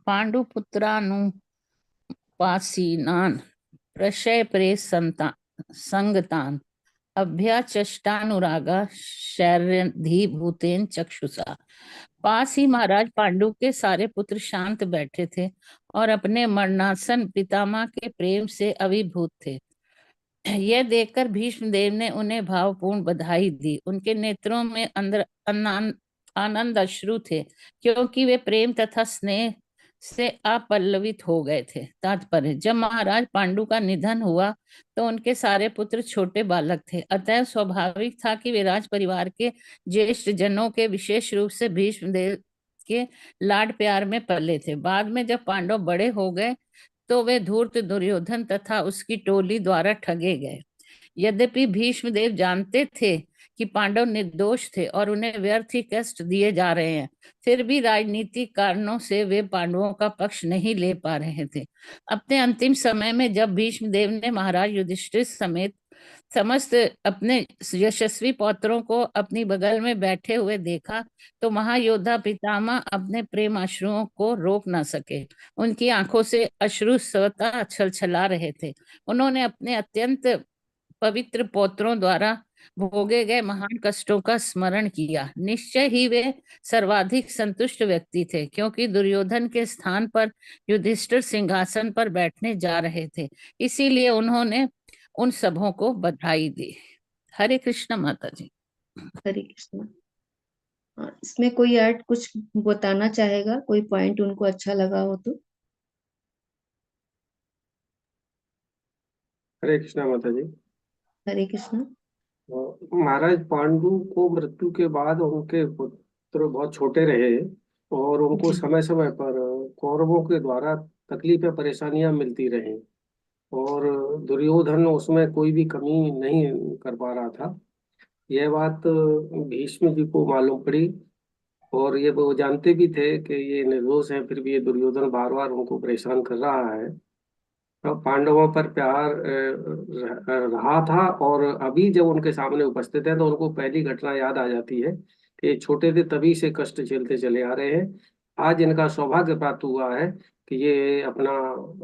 पांडुपुत्रानुपासीनान् प्रशय प्रे संगतान अभ्याचष्टानुरागा शैर्यधीभूतेन चक्षुषा। पास ही महाराज पांडु के सारे पुत्र शांत बैठे थे और अपने मरणासन पितामह के प्रेम से अभिभूत थे। यह देखकर भीष्मदेव ने उन्हें भावपूर्ण बधाई दी। उनके नेत्रों में अंदर आनंद अश्रु थे, क्योंकि वे प्रेम तथा स्नेह से अपल्लवित हो गए थे। तात्पर्य, जब महाराज पांडु का निधन हुआ तो उनके सारे पुत्र छोटे बालक थे, अतः स्वाभाविक था कि वे राज परिवार के ज्येष्ठ जनों के, विशेष रूप से भीष्मदेव के लाड प्यार में पले थे। बाद में जब पांडव बड़े हो गए तो वे धूर्त दुर्योधन तथा उसकी टोली द्वारा ठगे गए। यद्यपि भीष्मदेव जानते थे कि पांडव निर्दोष थे और उन्हें व्यर्थ ही कष्ट दिए जा रहे हैं, फिर भी राजनीतिक कारणों से वे पांडवों का पक्ष नहीं ले पा रहे थे। अपने अंतिम समय में जब भीष्मदेव ने महाराज युधिष्ठिर समेत समस्त अपने यशस्वी पौत्रों को अपनी बगल में बैठे हुए देखा तो महायोद्धा पितामह अपने प्रेम अश्रुओं को रोक न सके। उनकी आंखों से अश्रु स्वतः छलछला रहे थे। उन्होंने अपने अत्यंत पवित्र पौत्रों द्वारा भोगे गए महान कष्टों का स्मरण किया। निश्चय ही वे सर्वाधिक संतुष्ट व्यक्ति थे, क्योंकि दुर्योधन के स्थान पर युधिष्ठिर सिंहासन पर बैठने जा रहे थे। इसीलिए उन्होंने उन सबों को बधाई दी। हरे कृष्ण माता जी। हरे कृष्ण। इसमें कोई ऐड कुछ बताना चाहेगा, कोई पॉइंट उनको अच्छा लगा हो तो। हरे कृष्णा माता जी। हरे कृष्ण। महाराज पांडु को मृत्यु के बाद उनके पुत्र बहुत छोटे रहे, और उनको जी। समय समय पर कौरवों के द्वारा तकलीफें परेशानियां मिलती रहीं, और दुर्योधन उसमें कोई भी कमी नहीं कर पा रहा था। यह बात भीष्म जी को मालूम पड़ी, और ये वो जानते भी थे कि ये निर्दोष हैं, फिर भी ये दुर्योधन बार बार उनको परेशान कर रहा है। तो पांडवों पर प्यार रहा था, और अभी जब उनके सामने उपस्थित है तो उनको पहली घटना याद आ जाती है कि छोटे थे तभी से कष्ट झेलते चले आ रहे हैं। आज इनका सौभाग्य प्राप्त हुआ है कि ये अपना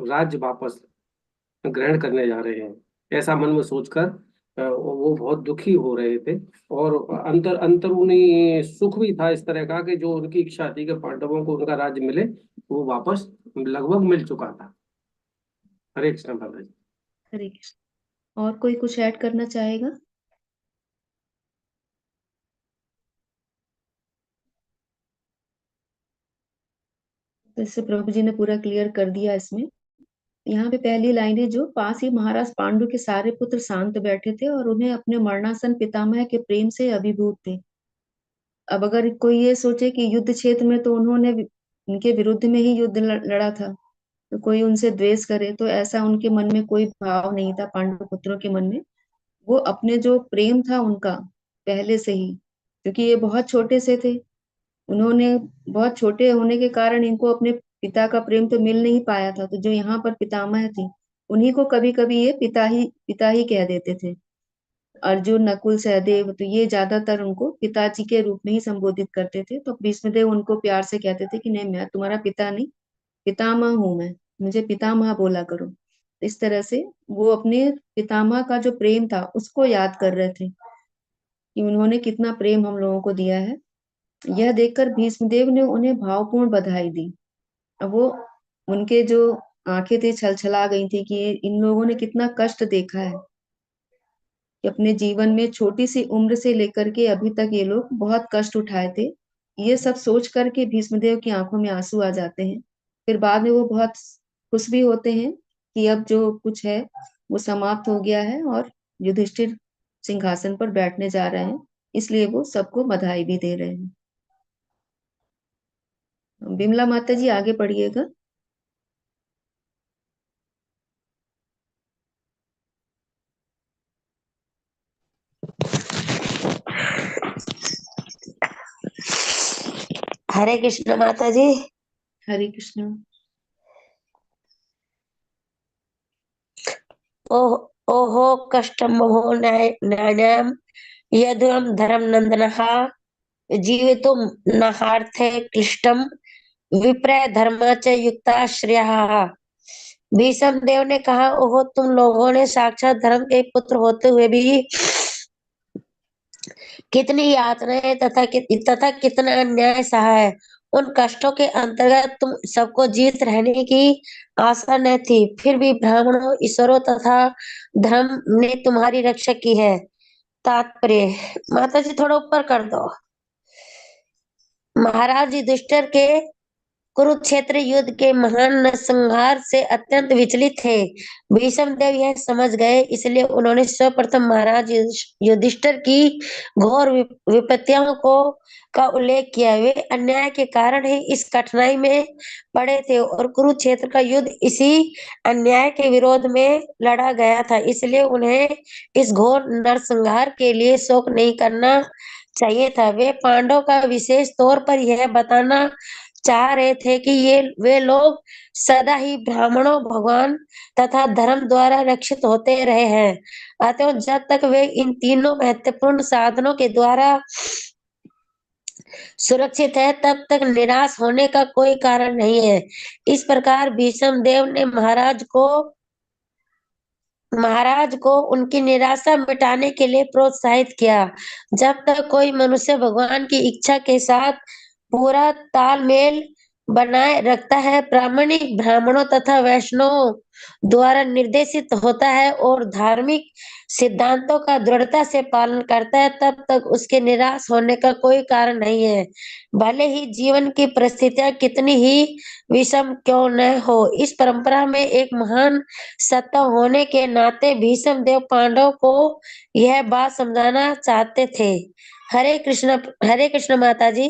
राज्य वापस ग्रहण करने जा रहे हैं। ऐसा मन में सोचकर वो बहुत दुखी हो रहे थे, और अंदरूनी सुख भी था इस तरह का कि जो उनकी इच्छा थी कि पांडवों को उनका राज्य मिले, वो वापस लगभग मिल चुका था। हरे कृष्ण बाबा जी। हरे कृष्ण। और कोई कुछ ऐड करना चाहेगा। तो इससे प्रभु जी ने पूरा क्लियर कर दिया। इसमें यहाँ पे पहली लाइन है, जो पास ही महाराज पांडु के सारे पुत्र शांत बैठे थे और उन्हें अपने मरणासन पितामह के प्रेम से अभिभूत थे। अब अगर कोई ये सोचे कि युद्ध क्षेत्र में तो उन्होंने उनके विरुद्ध में ही युद्ध लड़ा था, तो कोई उनसे द्वेष करे, तो ऐसा उनके मन में कोई भाव नहीं था, पांडु पुत्रों के मन में। वो अपने जो प्रेम था उनका पहले से ही, क्योंकि ये बहुत छोटे से थे, उन्होंने बहुत छोटे होने के कारण इनको अपने पिता का प्रेम तो मिल नहीं पाया था। तो जो यहाँ पर पितामह थे, उन्हीं को कभी कभी ये पिता ही कह देते थे। अर्जुन, नकुल, सहदेव, तो ये ज्यादातर उनको पिताजी के रूप में ही संबोधित करते थे। तो भीष्मदेव उनको प्यार से कहते थे कि नहीं, मैं तुम्हारा पिता नहीं, पितामह हूं मैं, मुझे पितामह बोला करो। इस तरह से वो अपने पितामह का जो प्रेम था उसको याद कर रहे थे कि उन्होंने कितना प्रेम हम लोगों को दिया है। यह देखकर भीष्मदेव ने उन्हें भावपूर्ण बधाई दी। अब वो, उनके जो आंखें थी छलछला गई थी कि इन लोगों ने कितना कष्ट देखा है, कि अपने जीवन में छोटी सी उम्र से लेकर के अभी तक ये लोग बहुत कष्ट उठाए थे। ये सब सोच करके भीष्मदेव की आंखों में आंसू आ जाते हैं। फिर बाद में वो बहुत खुश भी होते हैं कि अब जो कुछ है वो समाप्त हो गया है और युधिष्ठिर सिंहासन पर बैठने जा रहे हैं, इसलिए वो सबको बधाई भी दे रहे हैं। बिमला माता जी आगे पढ़िएगा। हरे कृष्ण माता जी। हरे कृष्ण। ओहो कष्टम महो न्यायम यदुरम धर्म नंदनः जीवितुम नहार्थे क्लिष्टम विप्रय धर्म च युक्ता श्रेयः। भीष्म देव ने कहा, ओहो तुम लोगों ने साक्षात धर्म के पुत्र होते हुए भी कितनी यातनाएं तथा कितना अन्याय सहा है। उन कष्टों के अंतर्गत तुम सबको जीवित रहने की आशा न थी, फिर भी ब्राह्मणों, ईश्वरों तथा धर्म ने तुम्हारी रक्षा की है। तात्पर्य, माता जी थोड़ा ऊपर कर दो। महाराज युधिष्ठिर के कुरुक्षेत्र युद्ध के महान नरसंहार से अत्यंत विचलित थे। भीष्म देव यह समझ गए, इसलिए उन्होंने सर्वप्रथम महाराज युधिष्ठिर की घोर विपत्तियों का उल्लेख किया। वे अन्याय के कारण ही इस कठिनाई में पड़े थे और कुरुक्षेत्र का युद्ध इसी अन्याय के विरोध में लड़ा गया था, इसलिए उन्हें इस घोर नरसंहार के लिए शोक नहीं करना चाहिए था। वे पांडवों का विशेष तौर पर यह बताना चाह रहे थे कि वे लोग सदा ही ब्राह्मणों, भगवान तथा धर्म द्वारा रक्षित होते रहे हैं। अतः जब तक वे इन तीनों महत्वपूर्ण साधनों के द्वारा सुरक्षित है, तब तक निराश होने का कोई कारण नहीं है। इस प्रकार भीष्म देव ने महाराज को उनकी निराशा मिटाने के लिए प्रोत्साहित किया। जब तक कोई मनुष्य भगवान की इच्छा के साथ पूरा तालमेल बनाए रखता है, प्रामाणिक ब्राह्मणों तथा वैष्णवों द्वारा निर्देशित होता है और धार्मिक सिद्धांतों का दृढ़ता से पालन करता है, तब तक उसके निराश होने का कोई कारण नहीं है, भले ही जीवन की परिस्थितियां कितनी ही विषम क्यों न हो। इस परंपरा में एक महान सत्ता होने के नाते भीष्म देव पांडव को यह बात समझाना चाहते थे। हरे कृष्ण माता जी।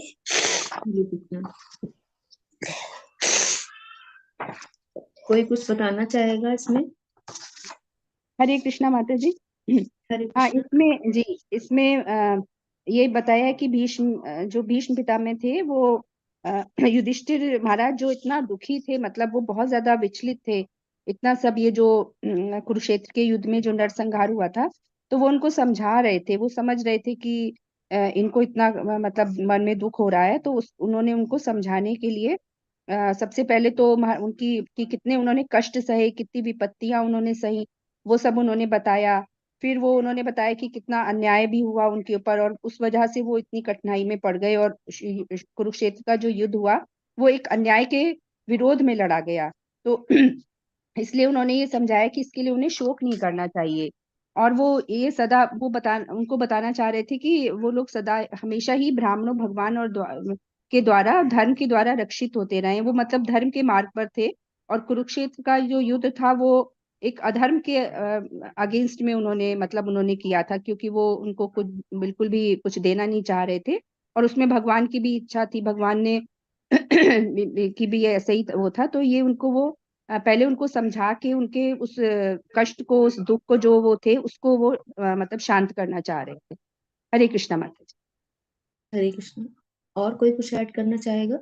हरे कृष्ण। कोई कुछ बताना चाहेगा इसमें? हरे कृष्णा माता जी। हरे हाँ, कृष्ण। इसमें ये बताया है कि भीष्म पितामह थे वो युधिष्ठिर महाराज जो इतना दुखी थे, मतलब वो बहुत ज्यादा विचलित थे। इतना सब ये जो कुरुक्षेत्र के युद्ध में जो नरसंहार हुआ था, तो वो उनको समझा रहे थे। वो समझ रहे थे कि इनको इतना मतलब मन में दुख हो रहा है, तो उन्होंने उनको समझाने के लिए सबसे पहले तो उनकी कि कितने उन्होंने कष्ट सहे, कितनी विपत्तियां उन्होंने सही, वो सब उन्होंने बताया। फिर वो उन्होंने बताया कि कितना अन्याय भी हुआ उनके ऊपर और उस वजह से वो इतनी कठिनाई में पड़ गए, और कुरुक्षेत्र का जो युद्ध हुआ वो एक अन्याय के विरोध में लड़ा गया। तो इसलिए उन्होंने ये समझाया कि इसके लिए उन्हें शोक नहीं करना चाहिए। और वो ये सदा उनको बताना चाह रहे थे कि वो लोग सदा हमेशा ही ब्राह्मणों, भगवान और के द्वारा, धर्म के द्वारा रक्षित होते रहे। वो मतलब धर्म के मार्ग पर थे, और कुरुक्षेत्र का जो युद्ध था वो एक अधर्म के अगेंस्ट में उन्होंने किया था, क्योंकि वो उनको कुछ बिल्कुल भी कुछ देना नहीं चाह रहे थे, और उसमें भगवान की भी इच्छा थी, भगवान ने की भी ऐसे ही वो था। तो ये उनको वो पहले उनको समझा के उनके उस कष्ट को, उस दुख को जो वो थे उसको वो मतलब शांत करना चाह रहे थे। हरे कृष्णा माता जी। हरे कृष्ण। और कोई कुछ ऐड करना चाहेगा?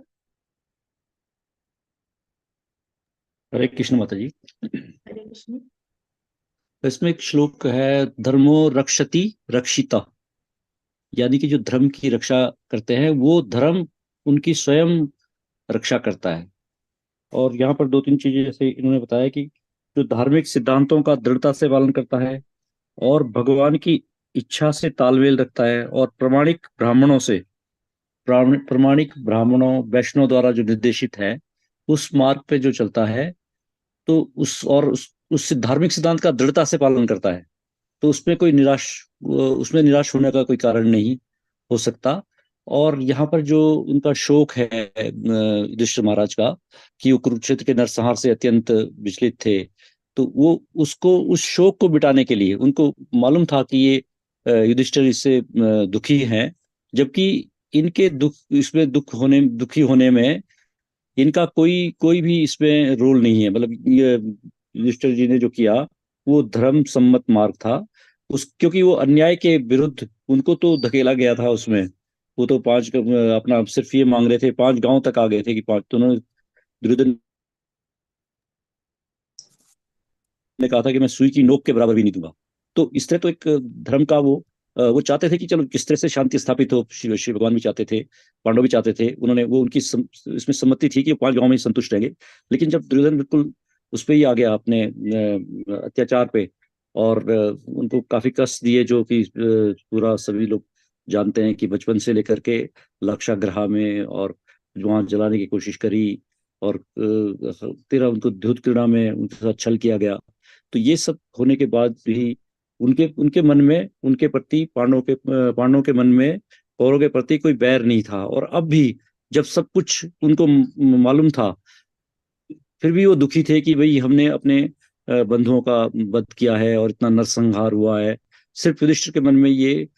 हरे कृष्ण माता जी। हरे कृष्ण। इसमें एक श्लोक है, धर्मो रक्षति रक्षिता, यानी कि जो धर्म की रक्षा करते हैं वो धर्म उनकी स्वयं रक्षा करता है। और यहाँ पर दो तीन चीजें जैसे इन्होंने बताया कि जो धार्मिक सिद्धांतों का दृढ़ता से पालन करता है और भगवान की इच्छा से तालमेल रखता है और प्रामाणिक ब्राह्मणों वैष्णव द्वारा जो निर्देशित है उस मार्ग पे जो चलता है, तो उस धार्मिक सिद्धांत का दृढ़ता से पालन करता है, तो उसमें निराश होने का कोई कारण नहीं हो सकता। और यहाँ पर जो उनका शोक है युधिष्ठिर महाराज का, कि वो कुरुक्षेत्र के नरसंहार से अत्यंत विचलित थे, तो वो उस शोक को मिटाने के लिए उनको मालूम था कि ये युधिष्ठिर इससे दुखी हैं, जबकि इनके दुखी होने में इनका कोई कोई भी इसमें रोल नहीं है। मतलब ये युधिष्ठिर जी ने जो किया वो धर्म सम्मत मार्ग था, क्योंकि वो अन्याय के विरुद्ध उनको तो धकेला गया था उसमें। वो तो अपना सिर्फ ये मांग रहे थे, 5 गांव तक आ गए थे कि 5, तो उन्होंने दुर्योधन ने कहा था कि मैं सुई की नोक के बराबर भी नहीं दूंगा। तो इस तरह तो एक धर्म का वो चाहते थे कि चलो किस तरह से शांति स्थापित हो। शिव भगवान भी चाहते थे, पांडव भी चाहते थे, उन्होंने वो उनकी इसमें सम्मति थी कि 5 गांव में संतुष्ट रहेंगे। लेकिन जब दुर्योधन बिल्कुल उस पर ही आ गया अपने अत्याचार पे, और उनको काफी कष्ट दिए, जो कि पूरा सभी लोग जानते हैं कि बचपन से लेकर के लाक्षागृह में और वहां जलाने की कोशिश करी, और तेरा उनको द्युत क्रीड़ा में उनके साथ छल किया गया। तो ये सब होने के बाद भी उनके उनके मन में, उनके प्रति पांडवों के मन में कौरवों के प्रति कोई बैर नहीं था। और अब भी जब सब कुछ उनको मालूम था, फिर भी वो दुखी थे कि भाई हमने अपने बंधुओं का वध किया है और इतना नरसंहार हुआ है। सिर्फ युधिष्ठिर के मन में ये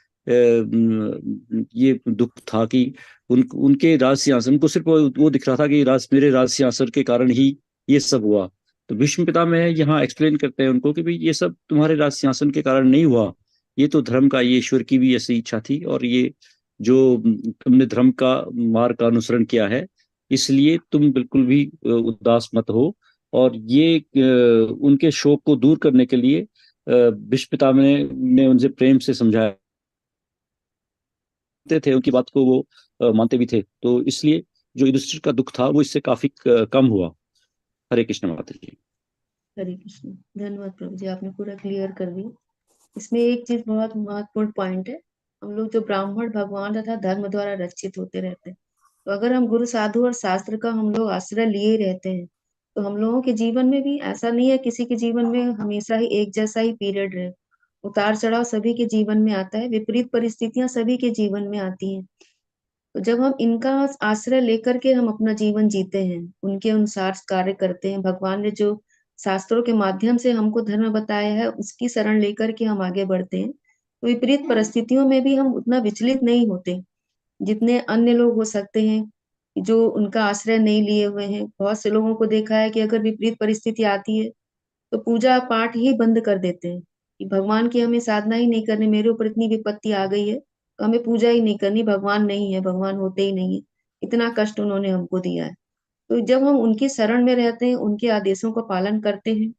दुख था कि उनके राज सिंहासन को सिर्फ वो दिख रहा था कि मेरे राज सिंहासन के कारण ही ये सब हुआ। तो भीष्म पितामह यहाँ एक्सप्लेन करते हैं उनको कि भाई ये सब तुम्हारे राज सिंहासन के कारण नहीं हुआ, ये तो धर्म का, ये ईश्वर की भी ऐसी इच्छा थी, और ये जो तुमने धर्म का मार्ग का अनुसरण किया है, इसलिए तुम बिल्कुल भी उदास मत हो। और ये उनके शोक को दूर करने के लिए भीष्म पितामह ने उनसे प्रेम से समझाया थे, उनकी बात को वो मानते भी थे। तो इसलिए जो युधिष्ठिर का दुख था वो इससे काफी कम हुआ। हरे कृष्ण माता जी। हरे कृष्ण। धन्यवाद प्रभु जी, आपने पूरा क्लियर कर दिया। इसमें एक चीज बहुत महत्वपूर्ण पॉइंट है, हम लोग जो ब्राह्मण भगवान तथा धर्म द्वारा रक्षित होते रहते हैं, तो अगर हम गुरु साधु और शास्त्र का हम लोग आश्रय लिए रहते हैं, तो हम लोगों के जीवन में भी ऐसा नहीं है किसी के जीवन में हमेशा ही एक जैसा ही पीरियड रहे। उतार चढ़ाव सभी के जीवन में आता है, विपरीत परिस्थितियां सभी के जीवन में आती हैं। तो जब हम इनका आश्रय लेकर के हम अपना जीवन जीते हैं, उनके अनुसार कार्य करते हैं, भगवान ने जो शास्त्रों के माध्यम से हमको धर्म बताया है उसकी शरण लेकर के हम आगे बढ़ते हैं, तो विपरीत परिस्थितियों में भी हम उतना विचलित नहीं होते जितने अन्य लोग हो सकते हैं जो उनका आश्रय नहीं लिए हुए हैं। बहुत से लोगों को देखा है कि अगर विपरीत परिस्थिति आती है तो पूजा पाठ ही बंद कर देते हैं कि भगवान की हमें साधना ही नहीं करनी, मेरे ऊपर इतनी विपत्ति आ गई है तो हमें पूजा ही नहीं करनी, भगवान नहीं है, भगवान होते ही नहीं है, इतना कष्ट उन्होंने हमको दिया है। तो जब हम उनकी शरण में रहते हैं, उनके आदेशों का पालन करते हैं,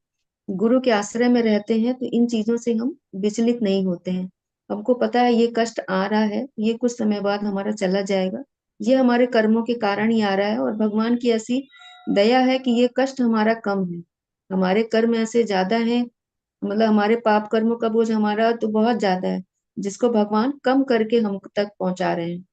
गुरु के आश्रय में रहते हैं, तो इन चीजों से हम विचलित नहीं होते हैं। हमको पता है ये कष्ट आ रहा है, ये कुछ समय बाद हमारा चला जाएगा, ये हमारे कर्मों के कारण ही आ रहा है, और भगवान की ऐसी दया है कि ये कष्ट हमारा कम है। हमारे कर्म ऐसे ज्यादा हैं, मतलब हमारे पाप कर्मों का बोझ हमारा तो बहुत ज्यादा है, जिसको भगवान कम करके हम तक पहुंचा रहे हैं।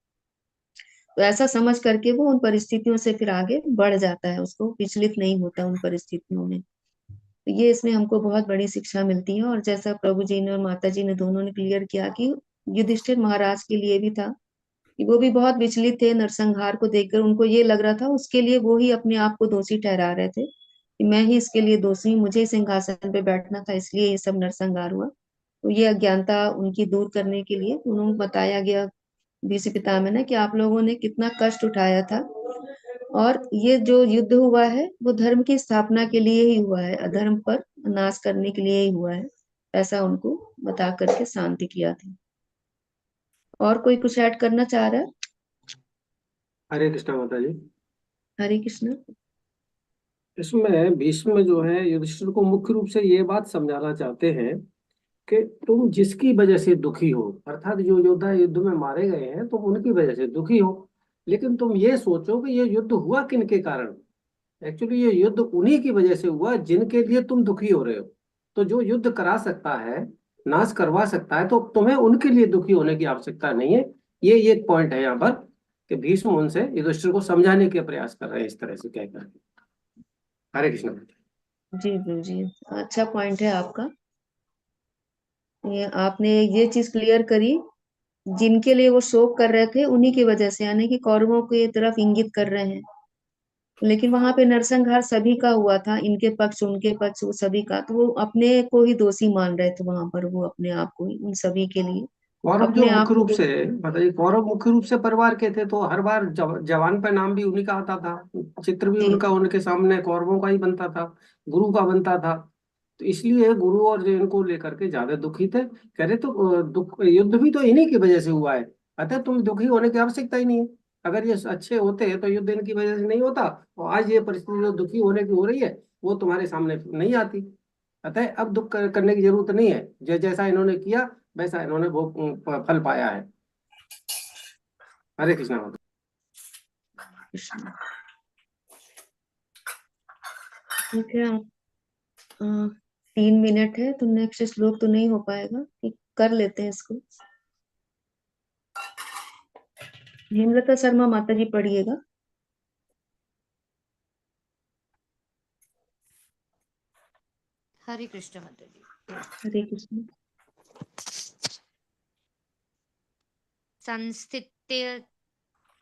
तो ऐसा समझ करके वो उन परिस्थितियों से फिर आगे बढ़ जाता है, उसको विचलित नहीं होता उन परिस्थितियों में। तो ये इसमें हमको बहुत बड़ी शिक्षा मिलती है। और जैसा प्रभु जी ने और माता जी ने दोनों ने क्लियर किया कि युधिष्ठिर महाराज के लिए भी था कि वो भी बहुत विचलित थे नरसंहार को देखकर, उनको ये लग रहा था, उसके लिए वो ही अपने आप को दोषी ठहरा रहे थे कि मैं ही इसके लिए दोषी हूँ, मुझे ही सिंहासन पे बैठना था, इसलिए ये सब नरसंहार हुआ। तो ये अज्ञानता उनकी दूर करने के लिए उन्होंने बताया गया भीष्म पितामह ने कि आप लोगों ने कितना कष्ट उठाया था और ये जो युद्ध हुआ है वो धर्म की स्थापना के लिए ही हुआ है, अधर्म पर नाश करने के लिए ही हुआ है, ऐसा उनको बता करके शांति किया था। और कोई कुछ ऐड करना चाह रहा है? हरे कृष्णा माता जी। हरे कृष्ण। इसमें भीष्म जो है युधिष्ठिर को मुख्य रूप से ये बात समझाना चाहते हैं कि तुम जिसकी वजह से दुखी हो, अर्थात जो योद्धा युद्ध में मारे गए हैं तुम उनकी वजह से दुखी हो, लेकिन तुम ये सोचो कि ये युद्ध हुआ किनके कारण। एक्चुअली ये युद्ध उन्हीं की वजह से हुआ जिनके लिए तुम दुखी हो रहे हो। तो जो युद्ध करा सकता है, नाश करवा सकता है, तो तुम्हें उनके लिए दुखी होने की आवश्यकता नहीं है। ये पॉइंट है यहाँ पर कि भीष्म उनसे युधिष्ठिर को समझाने के प्रयास कर रहे हैं, इस तरह से कहकर। हरे कृष्ण। जी गुरु जी, अच्छा पॉइंट है आपका। ये आपने ये चीज क्लियर करी, जिनके लिए वो शोक कर रहे थे उन्हीं की वजह से, यानी कि कौरवों की तरफ इंगित कर रहे हैं। लेकिन वहां पे नरसंहार सभी का हुआ था, इनके पक्ष उनके पक्ष वो सभी का, तो वो अपने को ही दोषी मान रहे थे वहां पर, वो अपने आप को ही, उन सभी के लिए कौरव जो अपने आप मुख्य को रूप से, बताइए, कौरव मुख्य रूप से परिवार के थे, तो हर बार जवान पे नाम भी उन्हीं का आता था, चित्र भी जी उनका उनके सामने कौरवों का ही बनता था, गुरु का बनता था। तो इसलिए गुरु और जैन को लेकर के ज्यादा दुखी थे। कह रहे तो दुख युद्ध भी तो इन्हीं की वजह से हुआ है, अतः तुम दुखी होने की आवश्यकता ही नहीं है। अगर ये अच्छे होते तो युद्ध इनकी वजह से नहीं होता, और आज ये परिस्थिति जो दुखी होने की हो रही है वो तुम्हारे सामने नहीं आती। अतः अब दुख करने की जरूरत नहीं है, जैसा इन्होंने किया वैसा इन्होंने वो फल पाया है। हरे कृष्णा। कृष्ण। ठीक है, 3 मिनट है तो नेक्स्ट श्लोक तो नहीं हो पाएगा, कर लेते हैं इसको। हेमलता शर्मा माता जी पढ़िएगा। हरे कृष्ण माता जी। हरे कृष्ण। संस्थित्य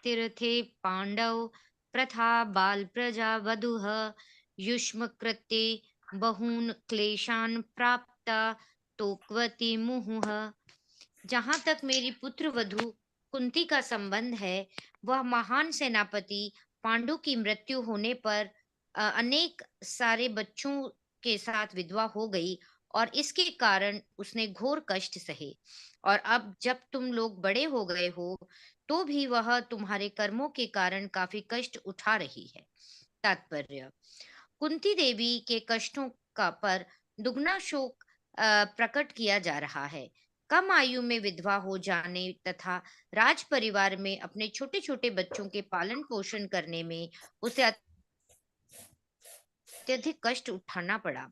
तीर्थे पांडव प्रथा बाल प्रजा वधुः युष्म कृत्ये बहून क्लेशान प्राप्ता तोक्वती मुहुः। जहां तक मेरी पुत्र वधु कुंती का संबंध है, वह महान सेनापति पांडु की मृत्यु होने पर अनेक सारे बच्चों के साथ विधवा हो गई और इसके कारण उसने घोर कष्ट सहे। और अब जब तुम लोग बड़े हो गए हो तो भी वह तुम्हारे कर्मों के कारण काफी कष्ट उठा रही है। तात्पर्य, कुंती देवी के कष्टों का पर दुगना शोक प्रकट किया जा रहा है। कम आयु में विधवा हो जाने तथा राज परिवार में अपने छोटे छोटे बच्चों के पालन पोषण करने में उसे अत्यधिक कष्ट उठाना पड़ा,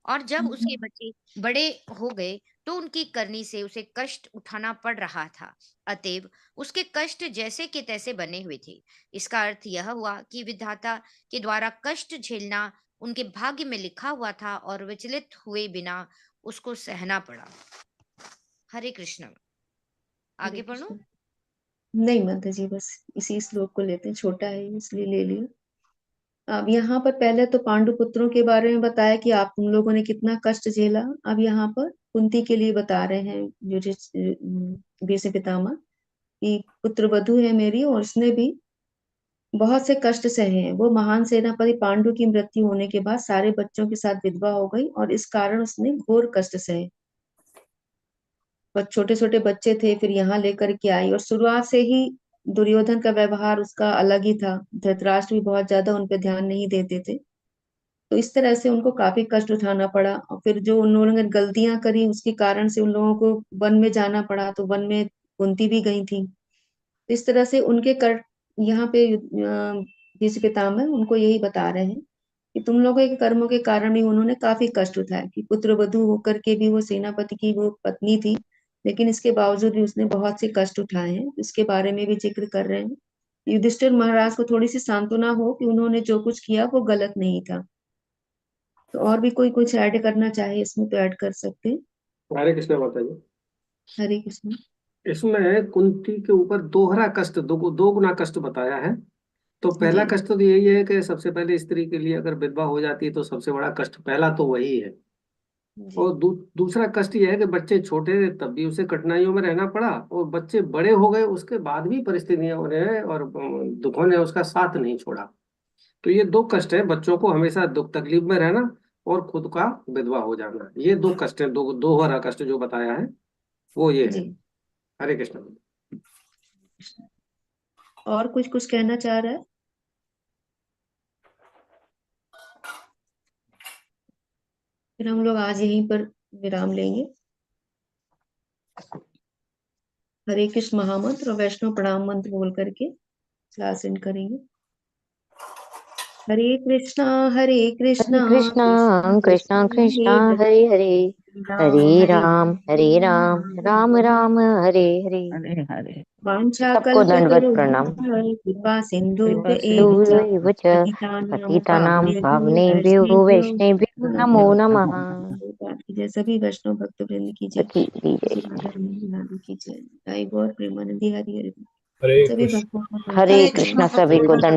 और जब उसके बच्चे बड़े हो गए तो उनकी करनी से उसे कष्ट उठाना पड़ रहा था। अतएव उसके कष्ट जैसे के तैसे बने हुए थे। इसका अर्थ यह हुआ कि विधाता के द्वारा कष्ट झेलना उनके भाग्य में लिखा हुआ था और विचलित हुए बिना उसको सहना पड़ा। हरे कृष्ण। हरे आगे पढ़ो। कृष्ण। नहीं माता जी, बस इसी श्लोक को लेते हैं, छोटा है इसलिए ले लिया। अब यहाँ पर पहले तो पांडु पुत्रों के बारे में बताया कि आप तुम लोगों ने कितना कष्ट झेला। अब यहाँ पर कुंती के लिए बता रहे हैं भीष्म पितामह कि पुत्र वधु है मेरी और उसने भी बहुत से कष्ट सहे हैं। वो महान सेनापति पांडु की मृत्यु होने के बाद सारे बच्चों के साथ विधवा हो गई और इस कारण उसने घोर कष्ट सहे। पर छोटे छोटे बच्चे थे, फिर यहाँ लेकर के आई, और शुरुआत से ही दुर्योधन का व्यवहार उसका अलग ही था। धृतराष्ट्र भी बहुत ज्यादा उन पे ध्यान नहीं देते थे, तो इस तरह से उनको काफी कष्ट उठाना पड़ा। और फिर जो उन लोगों ने गलतियां करी उसके कारण से उन लोगों को वन में जाना पड़ा, तो वन में कुंती भी गई थी। तो इस तरह से उनके कर यहाँ पे भीष्म पितामह उनको यही बता रहे हैं कि तुम लोगों के कर्मों के कारण भी उन्होंने काफी कष्ट उठाया, कि पुत्र वधू होकर के भी वो सेनापति की वो पत्नी थी, लेकिन इसके बावजूद भी उसने बहुत से कष्ट उठाए हैं। इसके बारे में भी जिक्र कर रहे हैं। युधिष्ठिर महाराज को थोड़ी सी सांत्वना हो कि उन्होंने जो कुछ किया वो गलत नहीं था। तो और भी कोई कुछ ऐड करना चाहे इसमें तो ऐड कर सकते हैं। हरे कृष्ण माता जी। हरे कृष्ण। इसमें कुंती के ऊपर दोहरा कष्ट, दो गुना कष्ट बताया है। तो पहला जी कष्ट तो यही है कि सबसे पहले स्त्री के लिए अगर विधवा हो जाती है तो सबसे बड़ा कष्ट पहला तो वही है। जी और दूसरा कष्ट यह है कि बच्चे छोटे थे तब भी उसे कठिनाइयों में रहना पड़ा, और बच्चे बड़े हो गए उसके बाद भी परिस्थितियां उन्हें और दुखों ने उसका साथ नहीं छोड़ा। तो ये दो कष्ट है, बच्चों को हमेशा दुख तकलीफ में रहना और खुद का विधवा हो जाना। ये दो कष्ट है, दो हरा कष्ट जो बताया है वो ये है। जी। हरे कृष्ण। और कुछ कहना चाह रहा है? फिर हम लोग आज यहीं पर विराम लेंगे। हरे कृष्ण महामंत्र और वैष्णव प्रणाम मंत्र बोल करके क्लास एंड करेंगे। हरे कृष्णा हरे कृष्णा कृष्णा कृष्णा हरे हरे, हरे राम राम राम हरे हरे। हरे हरे। सबको दंडवत प्रणाम। कृपा सिंधु एव च पतितानां पावनेभ्यो वैष्णवेभ्यो नमो नमः। सभी वैष्णव भक्त वृंद की जय, की जय। की जय। जय गौर प्रेमानंदी हरि हरि। हरे सभी कृष्ण। भक्तों को हरे कृष्णा, सभी को दंडवत